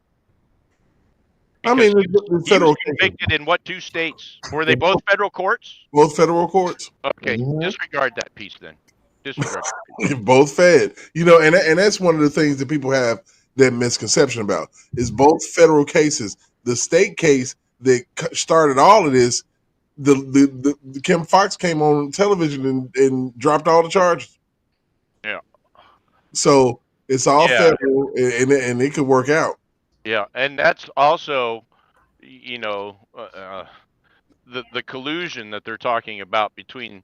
I because mean, the he was federal cases, convicted in what two states? Were they both federal courts? both federal courts, Okay, disregard that piece then. Disregard that piece. both fed. And that's one of the things that people have that misconception about is both federal cases. The state case that started all of this, the Kim Fox came on television and dropped all the charges. Yeah. So it's all Yeah. federal, and it could work out. Yeah, and that's also, the collusion that they're talking about between,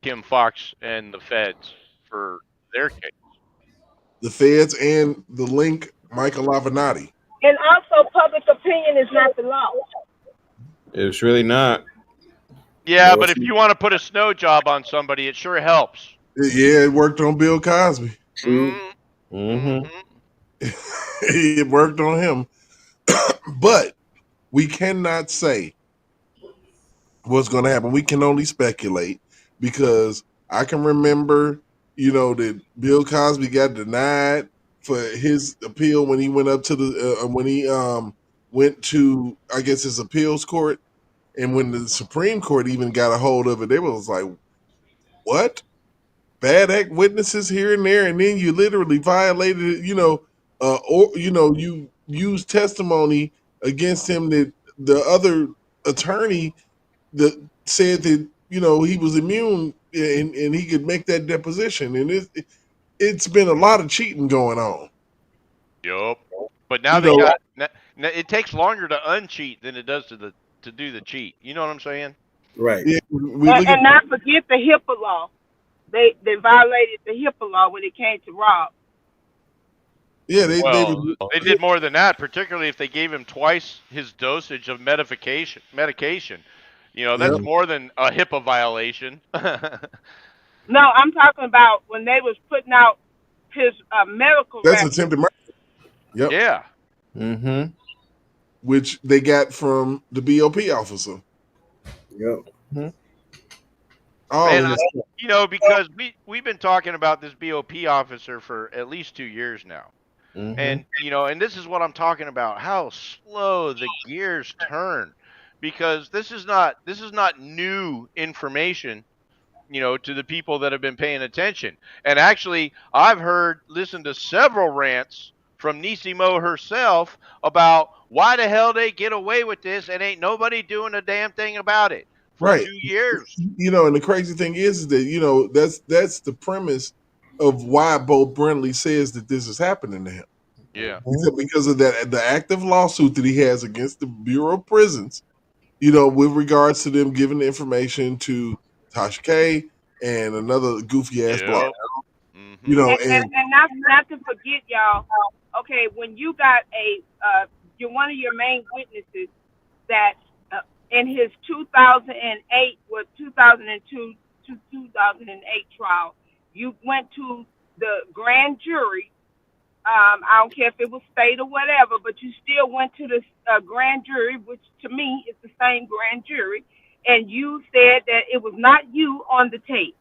Kim Fox and the feds for their case. The feds and the link, Michael Avenatti. And also, public opinion is not the law. It's really not. Yeah, but if you want to put a snow job on somebody, it sure helps. Yeah, it worked on Bill Cosby. True. It worked on him. But we cannot say what's going to happen. We can only speculate because I can remember, that Bill Cosby got denied for his appeal when he went up to when he went to, I guess, his appeals court, and when the Supreme Court even got a hold of it, they was like, "What?" bad act witnesses here and there, and then you literally violated, or you use testimony against him that the other attorney that said that he was immune and he could make that deposition, and it's been a lot of cheating going on. Yup. But now You they know, got. It takes longer to uncheat than it does to do the cheat. You know what I'm saying? Right. yeah, we look at And not forget the HIPAA law. They violated the HIPAA law when it came to Rob. yeah they Well, they did more than that, particularly if they gave him twice his dosage of medication. yeah, That's more than a HIPAA violation. No, I'm talking about when they was putting out his medical that's records. attempted murder. Yep. Yeah. Mm-hmm. Which they got from the BOP officer. Yep. Mm-hmm. All Man, in this. because we've been talking about this BOP officer for at least 2 years now. Mm-hmm. And this is what I'm talking about, how slow the gears turn, because this is not new information, to the people that have been paying attention. And actually, I've listened to several rants from Nisimo herself about why the hell they get away with this and ain't nobody doing a damn thing about it for Right. 2 years. And the crazy thing is that that's the premise of why Bo Brentley says that this is happening to him. Yeah. Because of the active lawsuit that he has against the Bureau of Prisons, with regards to them giving the information to Tasha K and another goofy ass blog. Mm-hmm. And not to forget, y'all. Okay, when you got you're one of your main witnesses that in his 2008 or 2002 to 2008 trial, you went to the grand jury. I don't care if it was state or whatever, but you still went to the grand jury, which to me is the same grand jury, and you said that it was not you on the tape.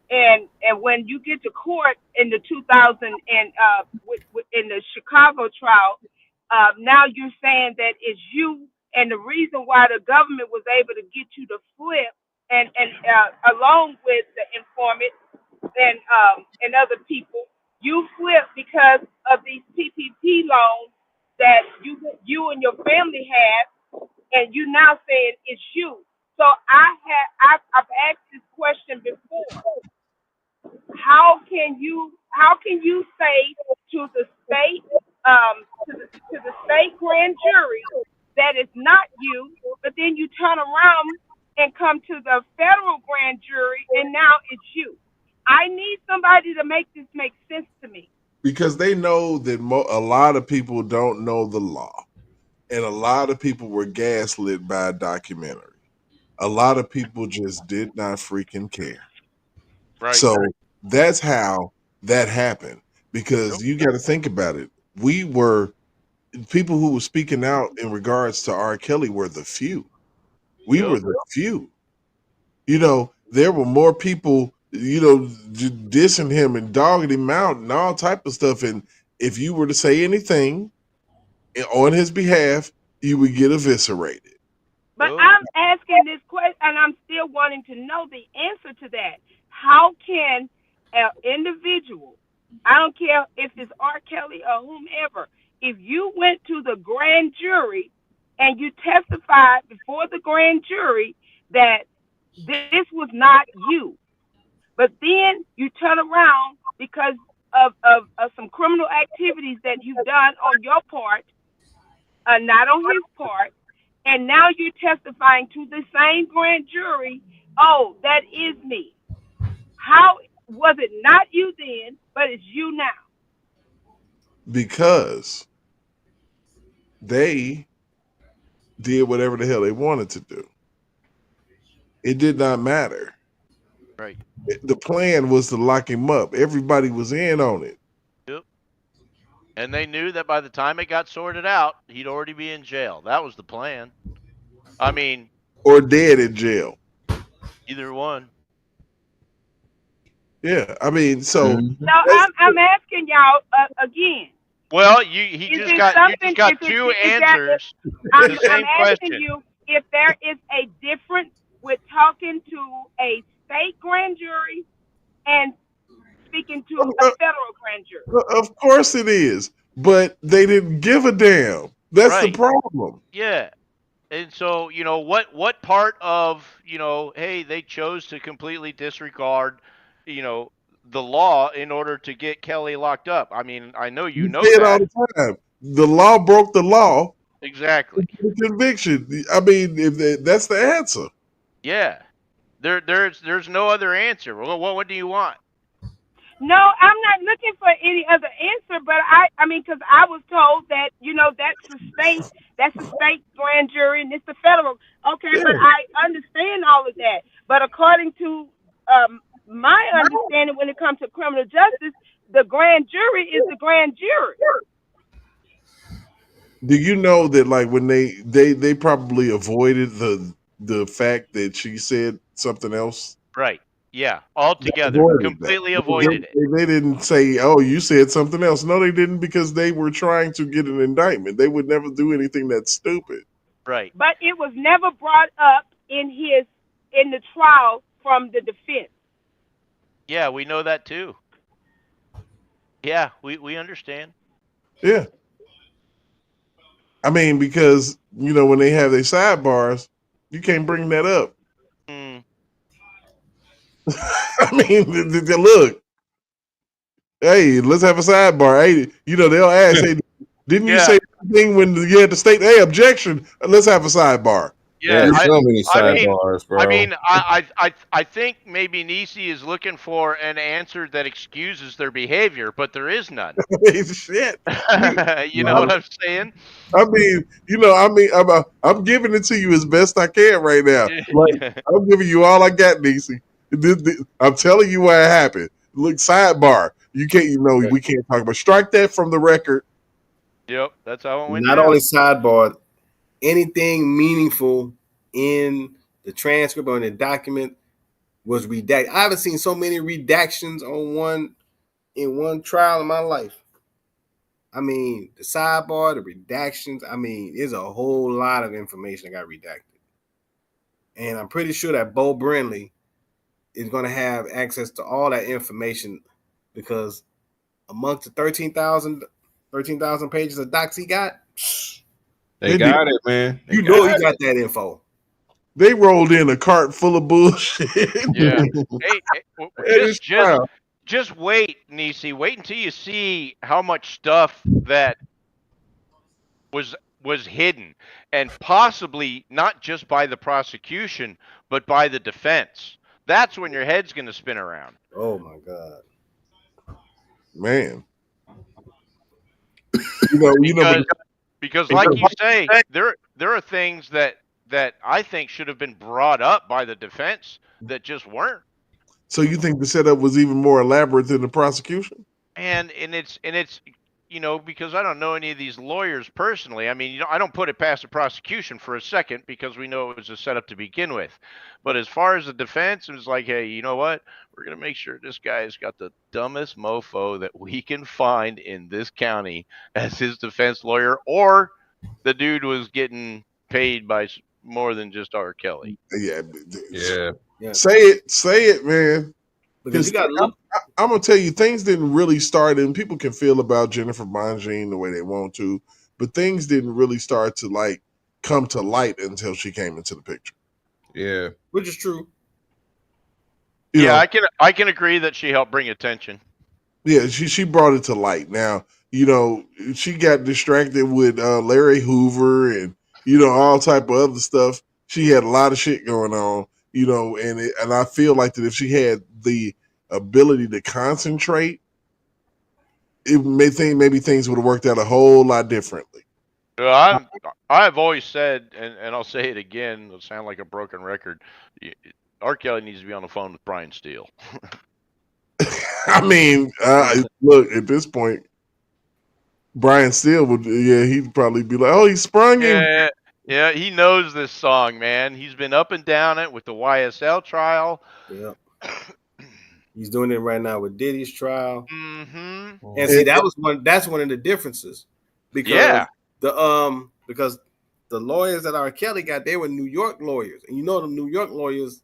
And when you get to court in the 2000 and in the Chicago trial, now you're saying that it's you, and the reason why the government was able to get you to flip, and along with the informant and other people, you flipped because of these PPP loans that you and your family had, and you now saying it's you. So I've asked this question before. How can you say to the state to the state grand jury that it's not you, but then you turn around and come to the federal grand jury and now it's you? I need somebody to make this make sense to me. Because they know that a lot of people don't know the law, and a lot of people were gaslit by a documentary. A lot of people just did not freaking care. Right. So that's how that happened. Because you got to think about it. People who were speaking out in regards to R. Kelly were the few. We were the few. There were more people, dissing him and dogging him out and all type of stuff. And if you were to say anything on his behalf, you would get eviscerated. But I'm asking this question, and I'm still wanting to know the answer to that. How can an individual, I don't care if it's R. Kelly or whomever, if you went to the grand jury and you testified before the grand jury that this was not you, but then you turn around because of some criminal activities that you've done on your part, not on his part, and now you're testifying to the same grand jury, oh, that is me. How was it not you then, but it's you now? Because they did whatever the hell they wanted to do. It did not matter. Right. The plan was to lock him up. Everybody was in on it. Yep. And they knew that by the time it got sorted out, he'd already be in jail. That was the plan. I mean, or dead in jail. Either one. Yeah, I mean, so. So I'm asking y'all again. Well, you just got two answers to the same I'm asking question. you if there is a difference with talking to a state grand jury and speaking to a federal grand jury. Of course it is, but they didn't give a damn. That's the Right. problem. Yeah. And so, what part of, hey, they chose to completely disregard, the law in order to get Kelly locked up. I mean, I know you You know say it all that. the time. The law broke the law. Exactly. The conviction. I mean, that's the answer. Yeah. There's no other answer. Well, what do you want? No, I'm not looking for any other answer, but I mean, because I was told that that's the state grand jury, and it's the federal. Okay, Yeah. but I understand all of that. But according to my understanding, when it comes to criminal justice, the grand jury is the grand jury. Do you know that like when they probably avoided the fact that she said something else? Right. Yeah. Altogether. Avoided that. Completely avoided it. They didn't say, "Oh, you said something else." No, they didn't, because they were trying to get an indictment. They would never do anything that's stupid. Right. But it was never brought up in the trial from the defense. Yeah, we know that too. Yeah, we understand. Yeah. I mean, because when they have their sidebars, you can't bring that up. Mm. I mean, look, hey, let's have a sidebar. Hey, they'll ask, hey, didn't you say anything when you had to state, hey, objection? Let's have a sidebar. Yeah, There's so many sidebars, bro. I mean, I think maybe Nisi is looking for an answer that excuses their behavior, but there is none. Shit. You know what I'm saying? I mean, I'm giving it to you as best I can right now. Like, I'm giving you all I got, Nisi. I'm telling you what happened. Look, sidebar. You can't, we can't talk about. Strike that from the record. Yep, that's how it went. Not only sidebar, anything meaningful in the transcript or in the document was redacted. I haven't seen so many redactions in one trial in my life. I mean, the sidebar, the redactions. I mean, there's a whole lot of information that got redacted, and I'm pretty sure that Bo Brinley is going to have access to all that information, because amongst the 13,000 pages of docs he got, they got it, man. He got that info. They rolled in a cart full of bullshit. Yeah. Hey, just wait, Nisi. Wait until you see how much stuff that was hidden, and possibly not just by the prosecution, but by the defense. That's when your head's going to spin around. Oh my God, man! Because like you say, there are things that I think should have been brought up by the defense that just weren't. So you think the setup was even more elaborate than the prosecution? And it's because I don't know any of these lawyers personally. I mean, I don't put it past the prosecution for a second, because we know it was a setup to begin with. But as far as the defense, it was like, hey, you know what? We're going to make sure this guy's got the dumbest mofo that we can find in this county as his defense lawyer, or the dude was getting paid by more than just R. Kelly. Yeah. Yeah. Say it, man. Because I'm gonna tell you, things didn't really start, and people can feel about Jennifer Bonjean the way they want to, but things didn't really start to like come to light until she came into the picture. Yeah, which is true. I can agree that she helped bring attention. Yeah, she brought it to light. Now, she got distracted with Larry Hoover and all type of other stuff. She had a lot of shit going on, and I feel like that if she had the ability to concentrate, maybe things would have worked out a whole lot differently. I've always said, and I'll say it again, it'll sound like a broken record, R. Kelly needs to be on the phone with Brian Steele. I mean, look, at this point, Brian Steele he'd probably be like, oh, he sprung him. Yeah, he knows this song, man. He's been up and down it with the YSL trial. Yeah. He's doing it right now with Diddy's trial. Mm-hmm. And see, that's one of the differences. Because because the lawyers that R. Kelly got, they were New York lawyers. And the New York lawyers,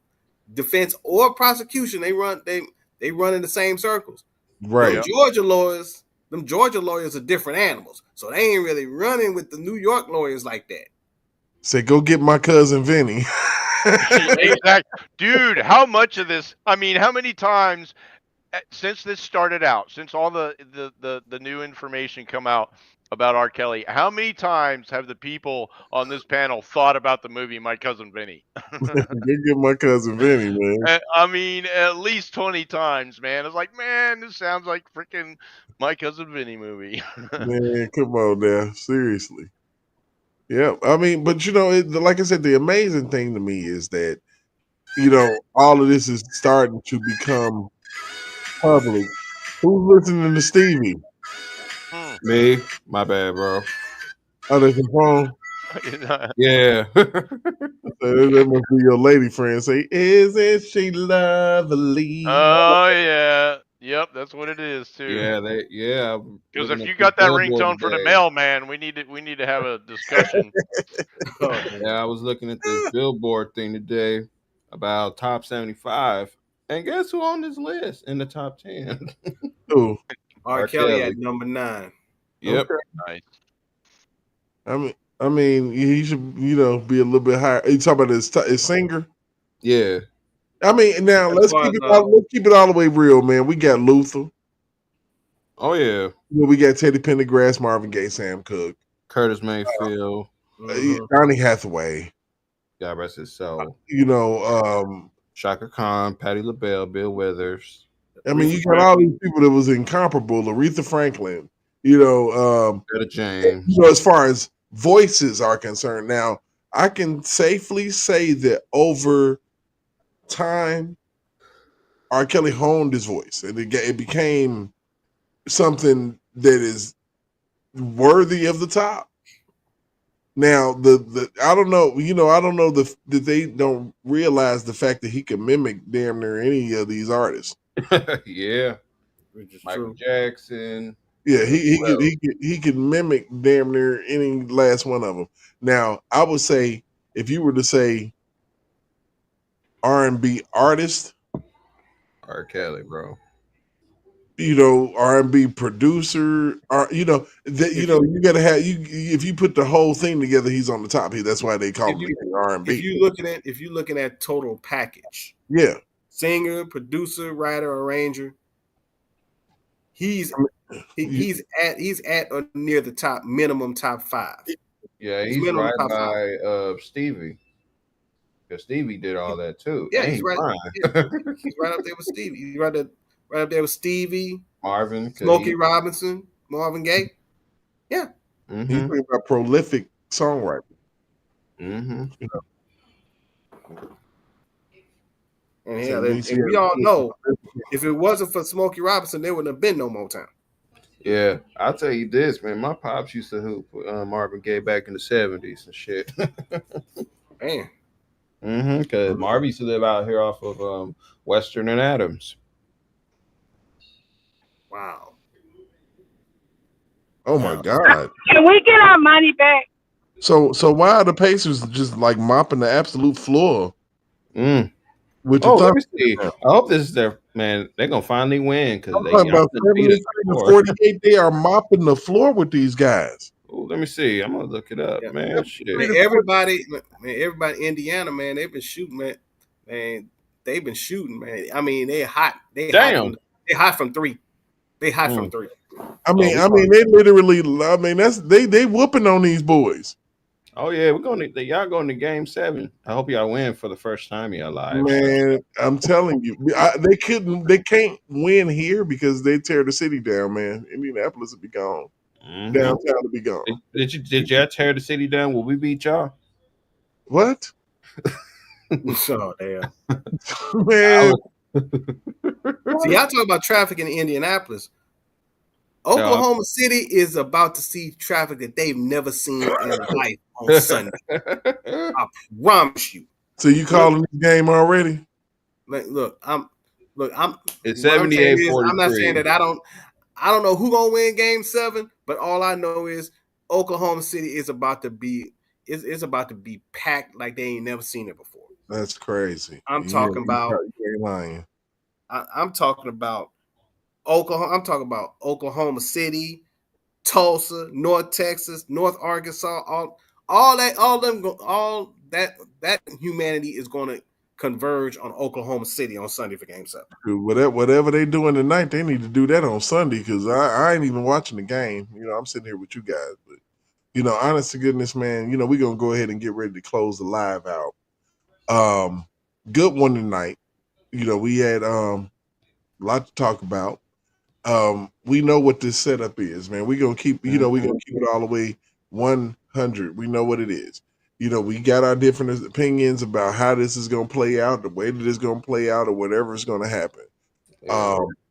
defense or prosecution, they run in the same circles. Right. Them Georgia lawyers are different animals. So they ain't really running with the New York lawyers like that. Say, go get my cousin Vinny. Exactly. Dude, how much of this, I mean, how many times since this started out, since all the new information come out about R. Kelly, how many times have the people on this panel thought about the movie My Cousin Vinny? Go get my cousin Vinny, man. I mean, at least 20 times, man. It's like, man, this sounds like freaking My Cousin Vinny movie. Man, come on now. Seriously. Yeah. I mean, but like I said, the amazing thing to me is that, all of this is starting to become public. Who's listening to Stevie? Me, my bad, bro. Oh, there's a phone. Yeah. That must be your lady friend. Say, isn't she lovely? Oh yeah, yep, that's what it is too. Yeah. Because if you got that ringtone for the mailman, we need to have a discussion. Yeah, I was looking at this Billboard thing today about top 75, and guess who on this list in the top 10? Who? R. Kelly at number 9. Yep. Okay. Nice. I mean, he should, be a little bit higher. You talking about his singer? Yeah. I mean, now let's keep it all the way real, man. We got Luther. Oh yeah. We got Teddy Pendergrass, Marvin Gaye, Sam Cooke, Curtis Mayfield, Donny Hathaway. God rest his soul. Shaka Khan, Patti LaBelle, Bill Withers. I mean, you got all these people that was incomparable. Aretha Franklin. Etta James. As far as voices are concerned, now I can safely say that over time, R. Kelly honed his voice, and it became something that is worthy of the top. Now, I don't know, I don't know that they don't realize the fact that he could mimic damn near any of these artists. Yeah, Michael Jackson. Yeah, he could mimic damn near any last one of them. Now, I would say if you were to say R&B artist, R. Kelly, bro. R&B producer, or you gotta have if you put the whole thing together, he's on the top. That's why they call him R&B. If you're looking at total package, yeah, singer, producer, writer, arranger, he's at or near the top minimum top 5. Yeah, he's right by Stevie. Because Stevie did all that too. Yeah, he's right up there with Stevie. He's right up there with Stevie, Marvin, Smokey Robinson, Marvin Gaye. Yeah. Mm-hmm. He's talking about prolific songwriter. Mm-hmm. And we all know if it wasn't for Smokey Robinson, there wouldn't have been no Motown. Yeah, I'll tell you this, man. My pops used to hoop Marvin Gaye back in the 70s and shit. Man. Mm-hmm. Because Marvin used to live out here off of Western and Adams. Wow. Oh my God. Can we get our money back? So why are the Pacers just like mopping the absolute floor? Let me see. I hope this is their man. They're gonna finally win because they about 48. They are mopping the floor with these guys. Ooh, let me see. I'm gonna look it up, man. Shit. Everybody, Indiana, man, they've been shooting, man. They've been shooting, man. I mean, they're hot. They're hot from 3. They hot from 3. I mean, they literally. I mean, they whooping on these boys. Oh yeah, y'all going to Game 7. I hope y'all win for the first time in your lives. Man, I'm telling you, they can't win here because they tear the city down, man. Indianapolis would be gone. Mm-hmm. Downtown would be gone. Did y'all tear the city down? Will we beat y'all? What? Oh damn, man. See, y'all talk about traffic in Indianapolis. Oklahoma City is about to see traffic that they've never seen in life on Sunday. I promise you. So you calling this game already? I'm. It's 78-43. I'm not saying that I don't know who gonna win Game 7, but all I know is Oklahoma City is about to be packed like they ain't never seen it before. That's crazy. I'm talking about. You're lying. I'm talking about Oklahoma. I'm talking about Oklahoma City, Tulsa, North Texas, North Arkansas. All that humanity is going to converge on Oklahoma City on Sunday for Game 7. Whatever they doing tonight, they need to do that on Sunday because I ain't even watching the game. I'm sitting here with you guys, but honest to goodness, man, we're gonna go ahead and get ready to close the live out. Good one tonight. We had a lot to talk about. We know what this setup is, man. We're gonna keep, we're gonna keep it all the way 100. We know what it is. We got our different opinions about how this is gonna play out, the way that it's gonna play out, or whatever is gonna happen.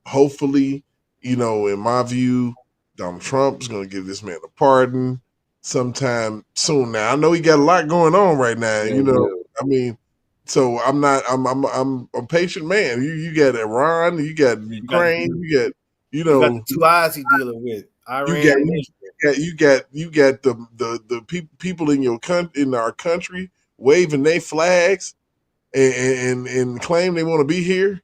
Hopefully, in my view, Donald Trump's gonna give this man a pardon sometime soon. Now I know he got a lot going on right now. I mean, so I'm a patient man. You got Iran, you got Ukraine, you got you got the two eyes he dealing with. Iran. You got the people in your in our country waving their flags and claim they want to be here.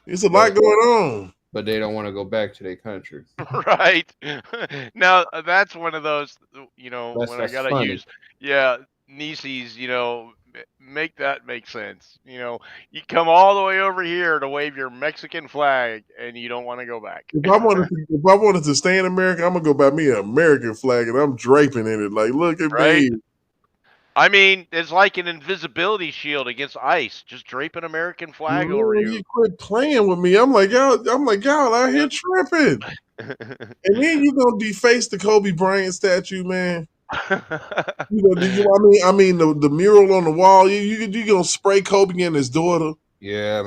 There's a lot going on. But they don't want to go back to their country. Right. Now that's one of those, when I gotta use, Nieces, make that make sense. You come all the way over here to wave your Mexican flag, and you don't want to go back. If I wanted to stay in America, I'm gonna go buy me an American flag, and I'm draping in it. Like, look at me. I mean, it's like an invisibility shield against ice. Just drape an American flag over you. You quit playing with me. I'm like y'all out here tripping. And then you gonna deface the Kobe Bryant statue, man. I mean the mural on the wall. You gonna spray Kobe and his daughter? Yeah,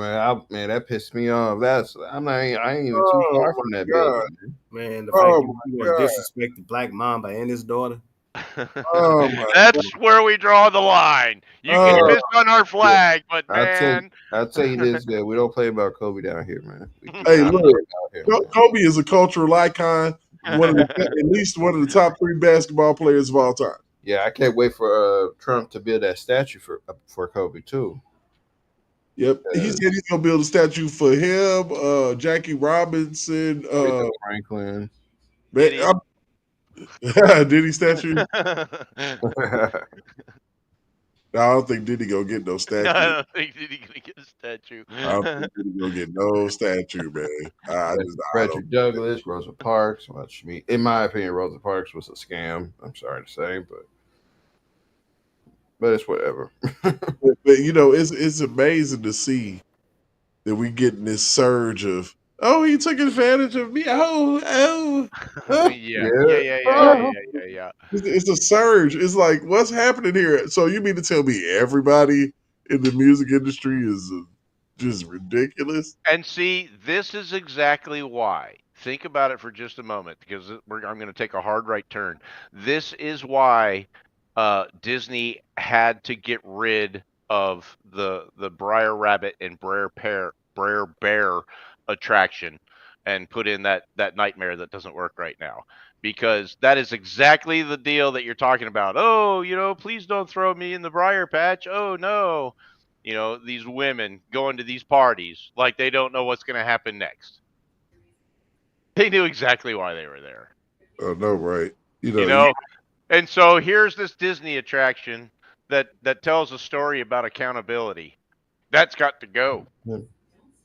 man, that pissed me off. I ain't even too far from that building, man. The fact you gonna disrespect the Black Mamba and his daughter. That's where we draw the line. You can piss on our flag, but man, I'll tell you this: we don't play about Kobe down here, man. Hey, look, Kobe is a cultural icon. At least one of the top 3 basketball players of all time. Yeah, I can't wait for Trump to build that statue for Kobe too. Yep, he said he's gonna build a statue for him, Jackie Robinson, Franklin. Diddy statue. I don't think Diddy gonna get no statue. I don't think Diddy gonna get a statue. I don't think Diddy gonna get no statue, man. Frederick Douglass, Rosa Parks. In my opinion, Rosa Parks was a scam. I'm sorry to say, but it's whatever. but it's amazing to see that we getting this surge of, oh, he took advantage of me. Oh. Yeah. It's a surge. It's like, what's happening here? So you mean to tell me everybody in the music industry is just ridiculous? And see, this is exactly why. Think about it for just a moment, because I'm going to take a hard right turn. This is why Disney had to get rid of the Briar Rabbit and Brer Bear attraction and put in that nightmare that doesn't work right now, because that is exactly the deal that you're talking about. Oh, please don't throw me in the briar patch. Oh no. These women going to these parties like they don't know what's going to happen next. They knew exactly why they were there. Oh no, right? And so here's this Disney attraction that tells a story about accountability. That's got to go.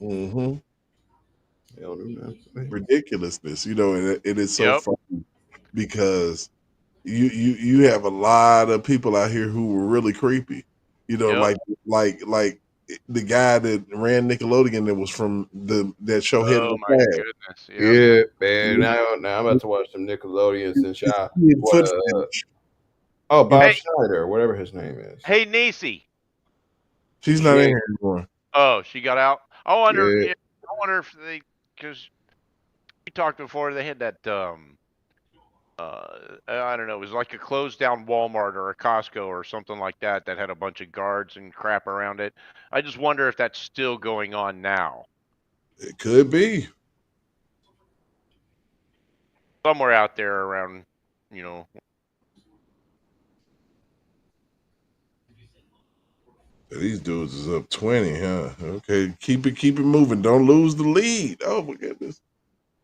Mm-hmm. Ridiculousness, and it is so funny because you have a lot of people out here who were really creepy. Like the guy that ran Nickelodeon that was from that show Head of the Flag. Goodness. Yeah, man. Now I'm about to watch some Nickelodeon since y'all. Bob Schneider, whatever his name is. Hey, Niecy. She's not in here anymore. Oh, she got out. I wonder if because we talked before, they had that I don't know, it was like a closed down Walmart or a Costco or something like that had a bunch of guards and crap around it. I just wonder if that's still going on now. It could be. Somewhere out there around, These dudes is up 20, huh? Okay, keep it moving. Don't lose the lead. Oh my goodness.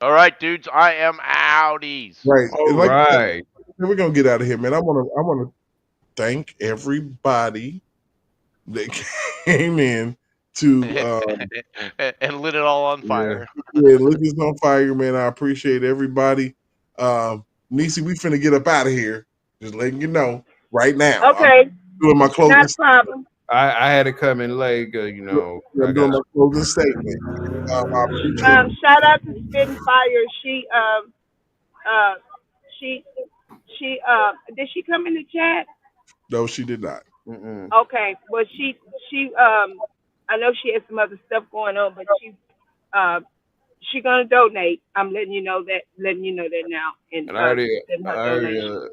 All right, dudes, I am outies. Right. All And like right. we're gonna get out of here, man. I wanna thank everybody that came in to And lit it all on Yeah. fire. yeah, look this on fire, man. I appreciate everybody. Nisi, we finna get up out of here. Just letting you know right now. I'm Okay, doing my not closing a problem. I had to come in late, I I'm got doing my closing statement. I appreciate Shout out to Spitting Fire. Uh, she, did she come in the chat? no, she did not. mm-mm. Okay, well, I know she has some other stuff going on, but uh, she gonna donate. I'm letting you know that now, and And I already, send I her already, donation.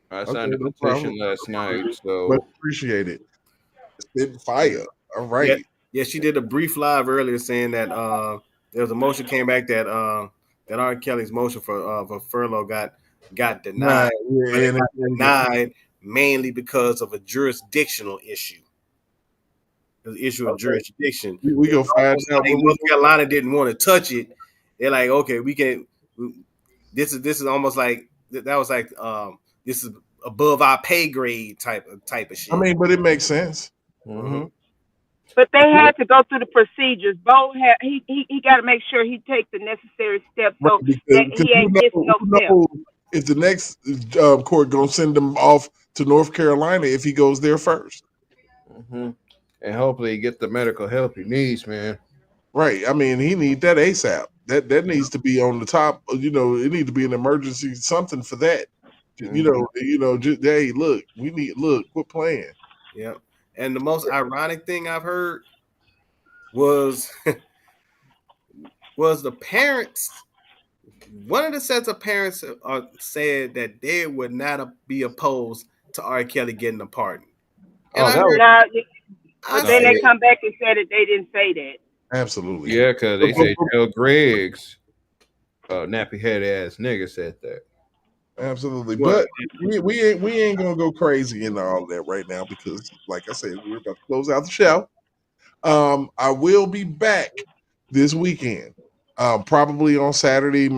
I Okay, signed a no problem. petition last night. Much So appreciated. Spit Yeah. fire. All Yeah, right. yeah. She did a brief live earlier saying that there was a motion came back that that R. Kelly's motion for furlough got denied, Right. Yeah, but it and got denied mainly because of a jurisdictional issue. The issue of okay. jurisdiction. We It's go find almost out like what we North Carolina didn't want to touch it. They're like, okay, we can. This is almost like that was like this is above our pay grade type of I shit. mean, but it makes sense. mm-hmm. But they had to go through the procedures. Bo had he got to make sure he take the necessary steps Right, so that because he ain't missing no who steps. knows if the next court gonna send him off to North Carolina if he goes there first. Mm-hmm. And hopefully get the medical help he needs, man. Right. I mean, he need that ASAP. That needs to be on the top. You know, it need to be an emergency something for that. Mm-hmm. Just, hey, look, quit playing. Yeah. And the most ironic thing I've heard was was the parents. One of the sets of parents said that they would not be opposed to R. Kelly getting a pardon. And Oh, I that was heard, Now, I but no, then they said, come back and said that they didn't say that. Absolutely. yeah, because But- they but- say but- Joe Griggs, nappy head ass nigga said that. Absolutely. what? But we ain't gonna go crazy into all of that right now because, like I said, we're about to close out the show. I will be back this weekend, probably on Saturday.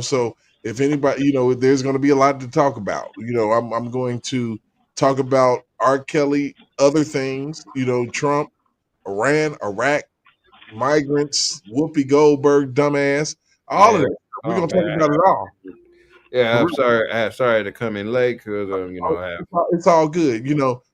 So if anybody, there's going to be a lot to talk about. I'm going to talk about R. Kelly, other things. Trump, Iran, Iraq, migrants, Whoopi Goldberg, dumbass, all of Man, that. We're oh gonna talk man, about it all. yeah, For I'm real. sorry. I'm sorry to come in late because I have It's all good,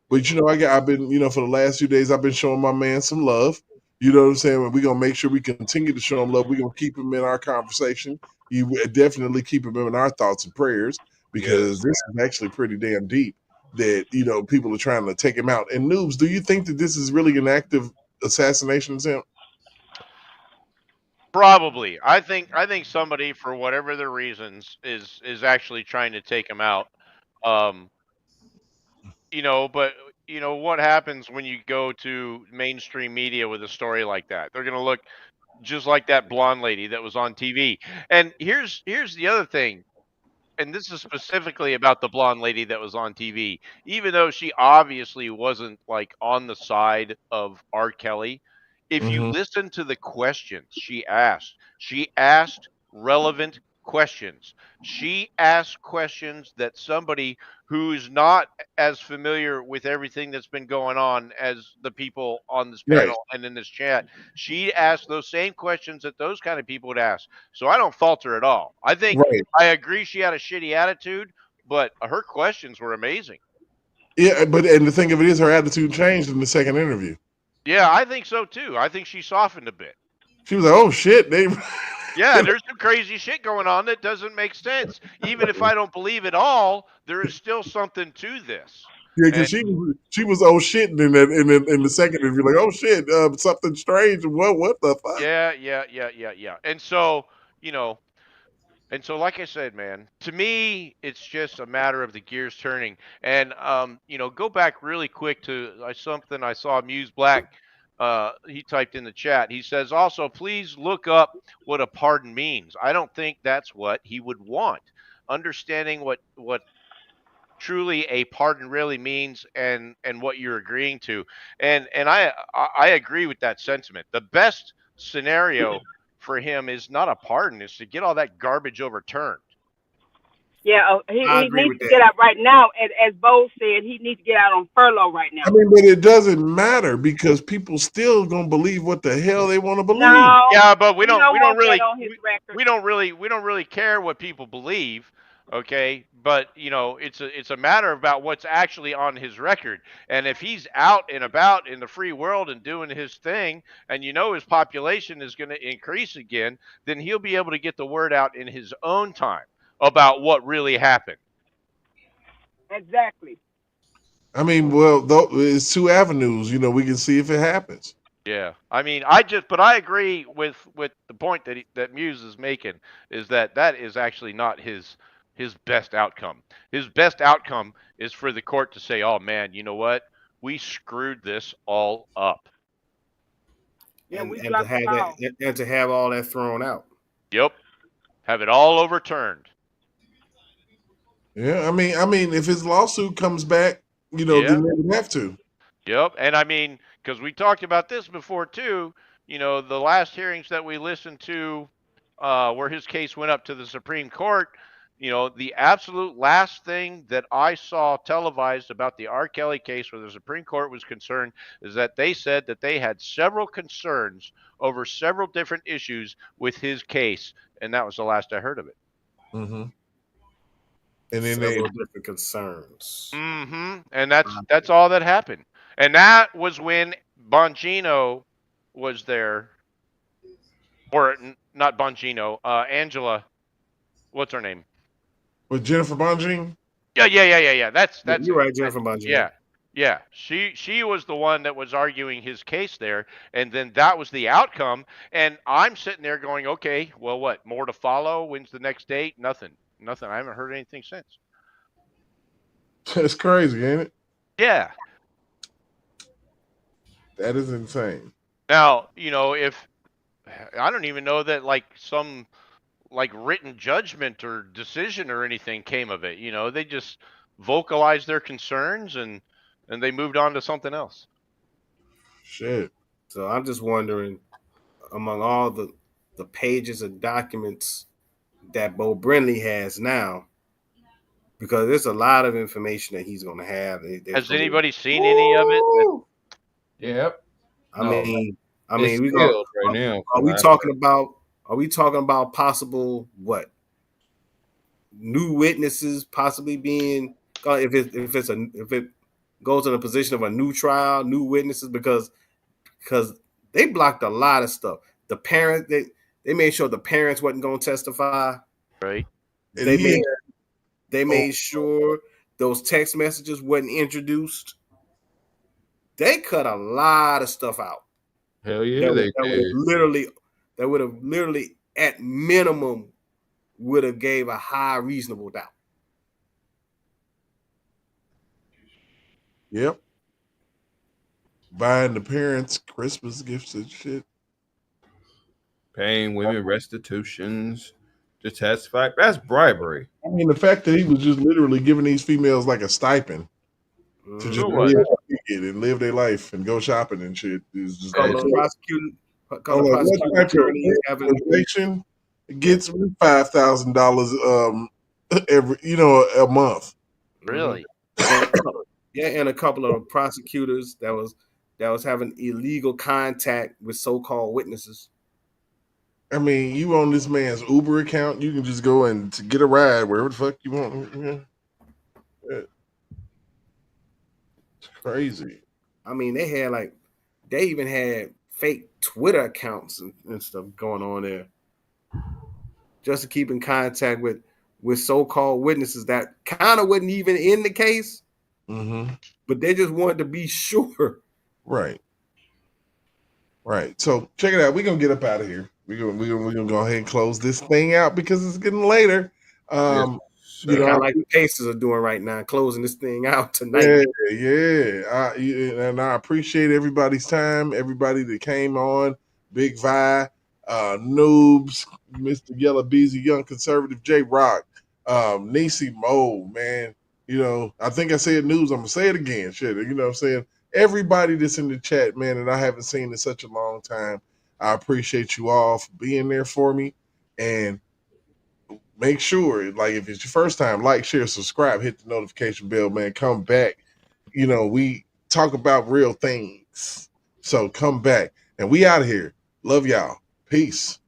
But I've been, for the last few days, I've been showing my man some love. You know what I'm saying? We're gonna make sure we continue to show him love. We're gonna keep him in our conversation. You definitely keep him in our thoughts and prayers because yes. this is actually pretty damn deep. That people are trying to take him out. And Noobs, do you think that this is really an active assassination attempt? Probably. I think somebody, for whatever their reasons, is actually trying to take him out. Um, but what happens when you go to mainstream media with a story like that? They're gonna look just like that blonde lady that was on TV. And here's the other thing, and this is specifically about the blonde lady that was on TV. Even though she obviously wasn't like on the side of R. Kelly, if you Mm-hmm. listen to the questions she asked relevant questions. She asked questions that somebody who's not as familiar with everything that's been going on as the people on this Right, panel and in this chat, she asked those same questions that those kind of people would ask. So I don't fault her at all. right. I agree she had a shitty attitude, but her questions were amazing. Yeah, and the thing of it is, her attitude changed in the second interview. Yeah, I think so too. I think she softened a bit. She was like, "Oh shit, they." Yeah, there's some crazy shit going on that doesn't make sense. Even if I don't believe it all, there is still something to this. Yeah, And because she was oh shit in the second interview, like oh shit, something strange. What the fuck? yeah. You know, like I said, man, to me, it's just a matter of the gears turning. And go back really quick to something I saw Muse Black. He typed in the chat. He says, also, please look up what a pardon means. I don't think that's what he would want. Understanding what truly a pardon really means and what you're agreeing to. And I agree with that sentiment. The best scenario for him is not a pardon, is to get all that garbage overturned. Yeah, I he agree needs with to get that. out right now. As Bo said, he needs to get out on furlough right I now. mean, but it doesn't matter because people still gonna believe what the hell they want to believe. No, Yeah, but we we don't don't we don't want that really on his record. we don't really care what people believe, okay? But it's a matter about what's actually on his record. And if he's out and about in the free world and doing his thing, and his population is going to increase again, then he'll be able to get the word out in his own time about what really happened. Exactly. I mean, well, though it's two avenues. We can see if it happens. Yeah, I mean, but I agree with the point that Muse is making, is that is actually not his best outcome. His best outcome is for the court to say, "Oh man, you know what? We screwed this all up." Yeah, we And to dropped the have that ball. and to have all that thrown out. Yep, have it all overturned. Yeah, I mean, if his lawsuit comes back, Yeah. then they would have to. Yep, and I mean, because we talked about this before too. The last hearings that we listened to, where his case went up to the Supreme Court. The absolute last thing that I saw televised about the R. Kelly case, where the Supreme Court was concerned, is that they said that they had several concerns over several different issues with his case, and that was the last I heard of it. Mm-hmm. And then Several different concerns. Mm-hmm. And that's all that happened. And that was when Bongino was there, or not Bongino, Angela. What's her name? with Jennifer Bongine. Yeah. That's You're it. right, Jennifer Bongino. Yeah. She was the one that was arguing his case there, and then that was the outcome. And I'm sitting there going, okay, well, what more to follow? When's the next date? Nothing. I haven't heard anything since. That's crazy, ain't it? Yeah. That is insane. Now, if I don't even know that some written judgment or decision or anything came of it. They just vocalized their concerns and they moved on to something else. Shit. So I'm just wondering, among all the pages of documents that Bo Brenly has now, because there's a lot of information that he's going to have. Has anybody seen any of it? Yep. I mean, it's we skilled right now. are we talking about? Are we talking about possible what? New witnesses possibly being if it goes in a position of a new trial, new witnesses because they blocked a lot of stuff. The parent they made sure the parents wasn't going to testify. Right. They made sure those text messages wasn't introduced. They cut a lot of stuff out. Hell yeah, that would have literally at minimum would have gave a high reasonable doubt. Yep. Buying the parents Christmas gifts and shit. Paying women restitutions to testify. That's bribery. I mean, the fact that he was just literally giving these females like a stipend to just and live their life and go shopping and shit is just like what type of organization gets $5,000 every a month. Really? Yeah, and a couple of prosecutors that was having illegal contact with so-called witnesses. I mean, you on this man's Uber account, you can just go and to get a ride wherever the fuck you want. Yeah. It's crazy. I mean, they even had fake Twitter accounts and stuff going on there just to keep in contact with so-called witnesses that kind of wasn't even in the case, but they just wanted to be sure. Right. So check it out. We're gonna get up out of here. We're gonna go ahead and close this thing out because it's getting later. Kind of like the Pacers are doing right now, closing this thing out tonight. Yeah. And I appreciate everybody's time, everybody that came on. Big Vi, Noobs, Mr. Yellow Beezy, Young Conservative, J Rock, Nisi Mo, man. You know, I think I said news. I'm gonna say it again. Shit, you know what I'm saying? Everybody that's in the chat, man, and I haven't seen in such a long time. I appreciate you all for being there for me. And make sure, like, if it's your first time, like, share, subscribe, hit the notification bell, man. Come back. You know, we talk about real things. So come back. And we out of here. Love y'all. Peace.